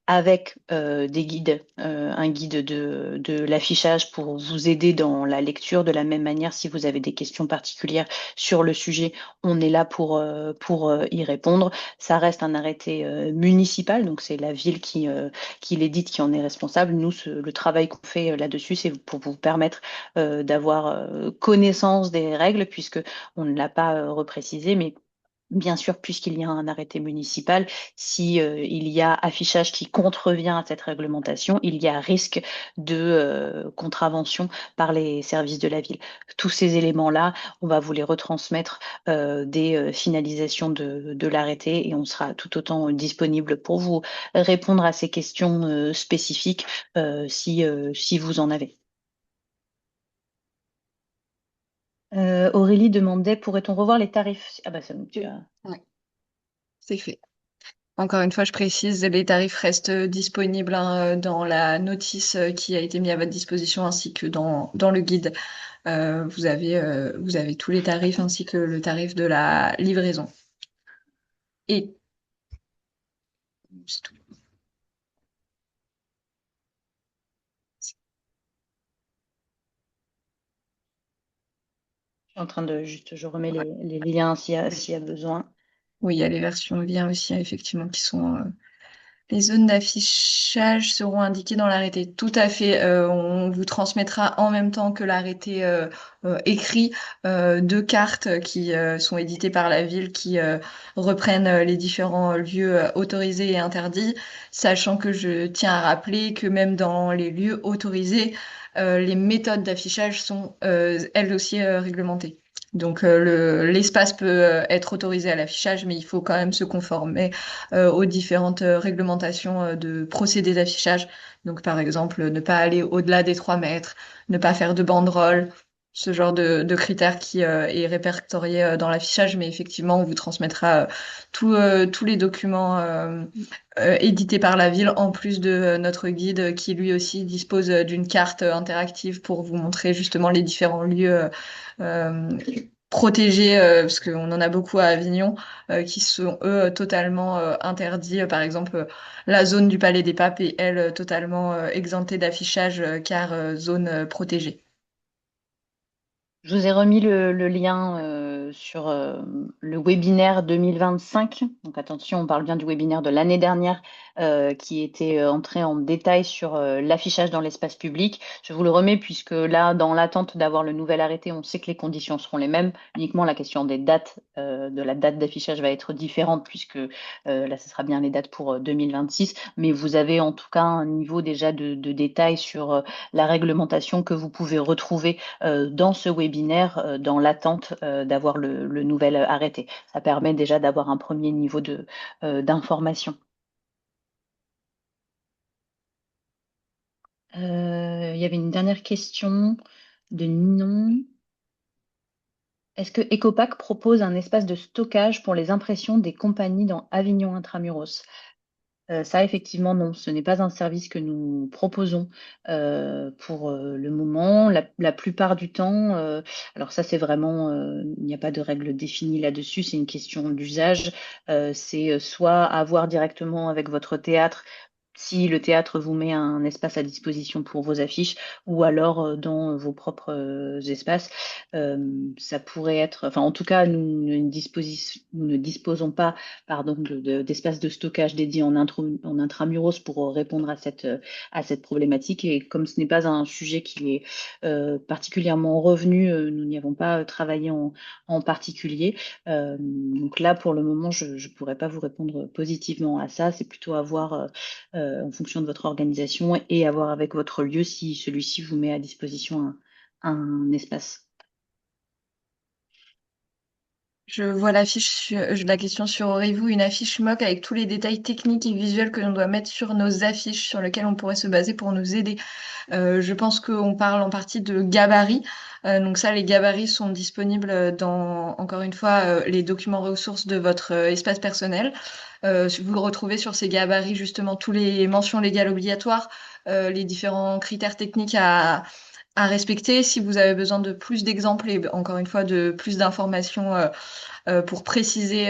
avec des guides, un guide de l'affichage pour vous aider dans la lecture. De la même manière, si vous avez des questions particulières sur le sujet, on est là pour y répondre. Ça reste un arrêté municipal, donc c'est la ville qui l'édite, qui en est responsable. Nous, le travail qu'on fait là-dessus, c'est pour vous permettre d'avoir connaissance des règles, puisque on ne l'a pas reprécisé, mais bien sûr, puisqu'il y a un arrêté municipal, si il y a affichage qui contrevient à cette réglementation, il y a risque de contravention par les services de la ville. Tous ces éléments-là, on va vous les retransmettre des finalisations de l'arrêté, et on sera tout autant disponible pour vous répondre à ces questions spécifiques si vous en avez. Aurélie demandait, pourrait-on revoir les tarifs? Ah bah ça, tu as... Ouais, c'est fait. Encore une fois, je précise, les tarifs restent disponibles hein, dans la notice qui a été mise à votre disposition ainsi que dans le guide. Vous avez tous les tarifs ainsi que le tarif de la livraison. Et c'est tout. Je suis en train de juste, je remets les liens s'il y a besoin. Oui, il y a les versions lien aussi, effectivement, qui sont. Les zones d'affichage seront indiquées dans l'arrêté. Tout à fait. On vous transmettra en même temps que l'arrêté écrit deux cartes qui sont éditées par la ville qui reprennent les différents lieux autorisés et interdits, sachant que je tiens à rappeler que même dans les lieux autorisés, les méthodes d'affichage sont elles aussi réglementées. Donc l'espace peut être autorisé à l'affichage, mais il faut quand même se conformer aux différentes réglementations de procédés d'affichage. Donc, par exemple, ne pas aller au-delà des 3 mètres, ne pas faire de banderole, ce genre de critères qui est répertorié dans l'affichage. Mais effectivement, on vous transmettra tous les documents édités par la ville, en plus de notre guide qui lui aussi dispose d'une carte interactive pour vous montrer justement les différents lieux euh, protégés, parce qu'on en a beaucoup à Avignon, qui sont eux totalement interdits. Par exemple, la zone du Palais des Papes est elle totalement exemptée d'affichage car zone protégée. Je vous ai remis le lien sur le webinaire 2025. Donc attention, on parle bien du webinaire de l'année dernière qui était entré en détail sur l'affichage dans l'espace public. Je vous le remets puisque là, dans l'attente d'avoir le nouvel arrêté, on sait que les conditions seront les mêmes. Uniquement la question des dates, de la date d'affichage va être différente puisque là, ce sera bien les dates pour 2026. Mais vous avez en tout cas un niveau déjà de détail sur la réglementation que vous pouvez retrouver dans ce webinaire dans l'attente d'avoir le nouvel arrêté. Ça permet déjà d'avoir un premier niveau d'information. Il y avait une dernière question de Ninon. Est-ce que Ecopack propose un espace de stockage pour les impressions des compagnies dans Avignon Intramuros? Ça, effectivement, non, ce n'est pas un service que nous proposons pour le moment. La plupart du temps, alors ça, c'est vraiment, il n'y a pas de règle définie là-dessus, c'est une question d'usage. C'est soit avoir directement avec votre théâtre, si le théâtre vous met un espace à disposition pour vos affiches, ou alors dans vos propres espaces. Ça pourrait être, enfin en tout cas, nous ne disposons pas pardon, d'espace de stockage dédié en intramuros pour répondre à cette problématique. Et comme ce n'est pas un sujet qui est particulièrement revenu, nous n'y avons pas travaillé en particulier. Donc là, pour le moment, je ne pourrais pas vous répondre positivement à ça. C'est plutôt à voir en fonction de votre organisation et à voir avec votre lieu si celui-ci vous met à disposition un espace. Je vois la question sur aurez-vous une affiche mock avec tous les détails techniques et visuels que l'on doit mettre sur nos affiches sur lesquelles on pourrait se baser pour nous aider. Je pense qu'on parle en partie de gabarits. Donc ça, les gabarits sont disponibles dans, encore une fois, les documents ressources de votre espace personnel. Vous retrouvez sur ces gabarits justement tous les mentions légales obligatoires, les différents critères techniques à respecter. Si vous avez besoin de plus d'exemples et encore une fois de plus d'informations pour préciser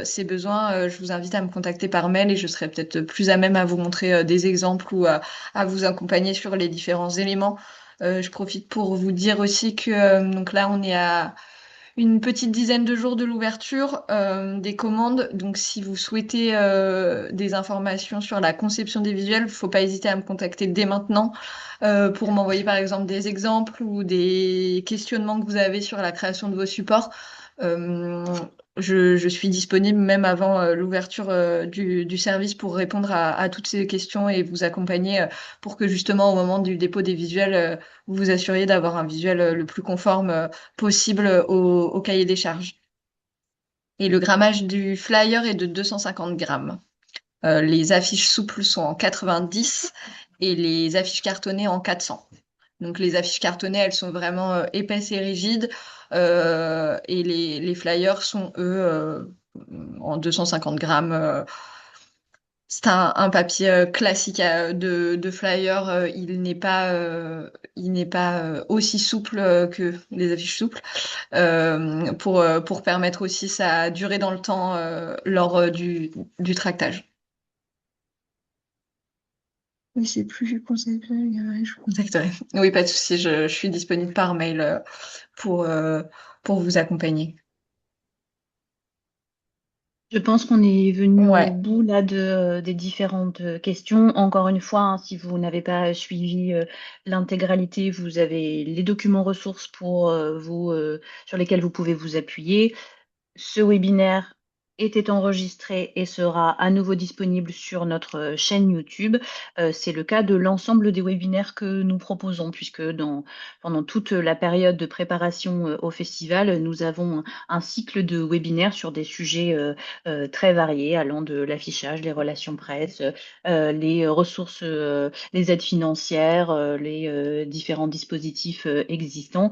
ces besoins, je vous invite à me contacter par mail et je serai peut-être plus à même à vous montrer des exemples ou à vous accompagner sur les différents éléments. Je profite pour vous dire aussi que donc là on est à une petite dizaine de jours de l'ouverture des commandes. Donc si vous souhaitez des informations sur la conception des visuels, faut pas hésiter à me contacter dès maintenant pour m'envoyer par exemple des exemples ou des questionnements que vous avez sur la création de vos supports. Euh, je suis disponible même avant l'ouverture du service pour répondre à toutes ces questions et vous accompagner pour que justement au moment du dépôt des visuels, vous vous assuriez d'avoir un visuel le plus conforme possible au cahier des charges. Et le grammage du flyer est de 250 grammes. Les affiches souples sont en 90 et les affiches cartonnées en 400. Donc les affiches cartonnées, elles sont vraiment épaisses et rigides et les flyers sont, eux, en 250 grammes. C'est un papier classique de flyer. Il n'est pas aussi souple que les affiches souples pour permettre aussi sa durée dans le temps lors du tractage. Oui, c'est plus conseil, je vous contacterai. Oui, pas de souci, je suis disponible par mail pour, euh, pour vous accompagner. Je pense qu'on est venu au Ouais. bout là des différentes questions. Encore une fois, hein, si vous n'avez pas suivi l'intégralité, vous avez les documents ressources pour sur lesquels vous pouvez vous appuyer. Ce webinaire était enregistré et sera à nouveau disponible sur notre chaîne YouTube. C'est le cas de l'ensemble des webinaires que nous proposons, puisque pendant toute la période de préparation au festival, nous avons un cycle de webinaires sur des sujets très variés, allant de l'affichage, les relations presse, les ressources, les aides financières, les différents dispositifs existants.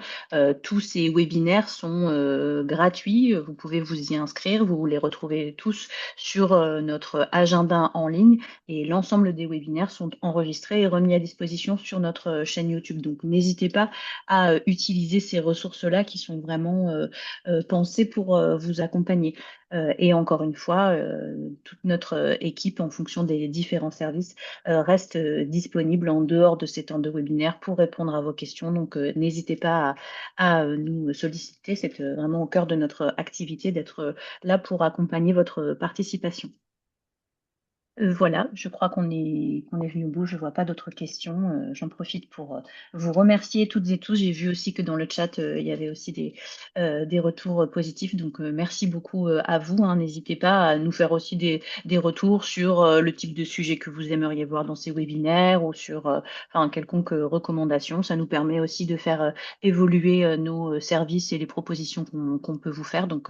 Tous ces webinaires sont gratuits. Vous pouvez vous y inscrire. Vous les retrouvez tous sur notre agenda en ligne et l'ensemble des webinaires sont enregistrés et remis à disposition sur notre chaîne YouTube. Donc, n'hésitez pas à utiliser ces ressources-là qui sont vraiment pensées pour vous accompagner. Et encore une fois, toute notre équipe, en fonction des différents services, reste disponible en dehors de ces temps de webinaire pour répondre à vos questions. Donc, n'hésitez pas à nous solliciter. C'est vraiment au cœur de notre activité d'être là pour accompagner votre participation. Voilà, je crois qu'on est venu au bout. Je vois pas d'autres questions. J'en profite pour vous remercier toutes et tous. J'ai vu aussi que dans le chat, il y avait aussi des retours positifs. Donc, merci beaucoup à vous, hein. N'hésitez pas à nous faire aussi des retours sur le type de sujet que vous aimeriez voir dans ces webinaires ou sur enfin, quelconque recommandation. Ça nous permet aussi de faire évoluer nos services et les propositions qu'on peut vous faire. Donc,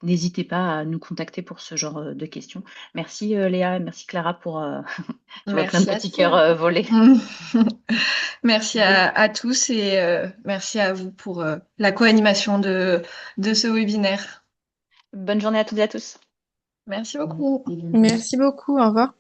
n'hésitez pas à nous contacter pour ce genre de questions. Merci Léa et merci Clara pour je vois plein de Merci à petits cœurs toi. volés. Merci à tous et merci à vous pour la co-animation de ce webinaire. Bonne journée à toutes et à tous. Merci beaucoup. Merci beaucoup, au revoir.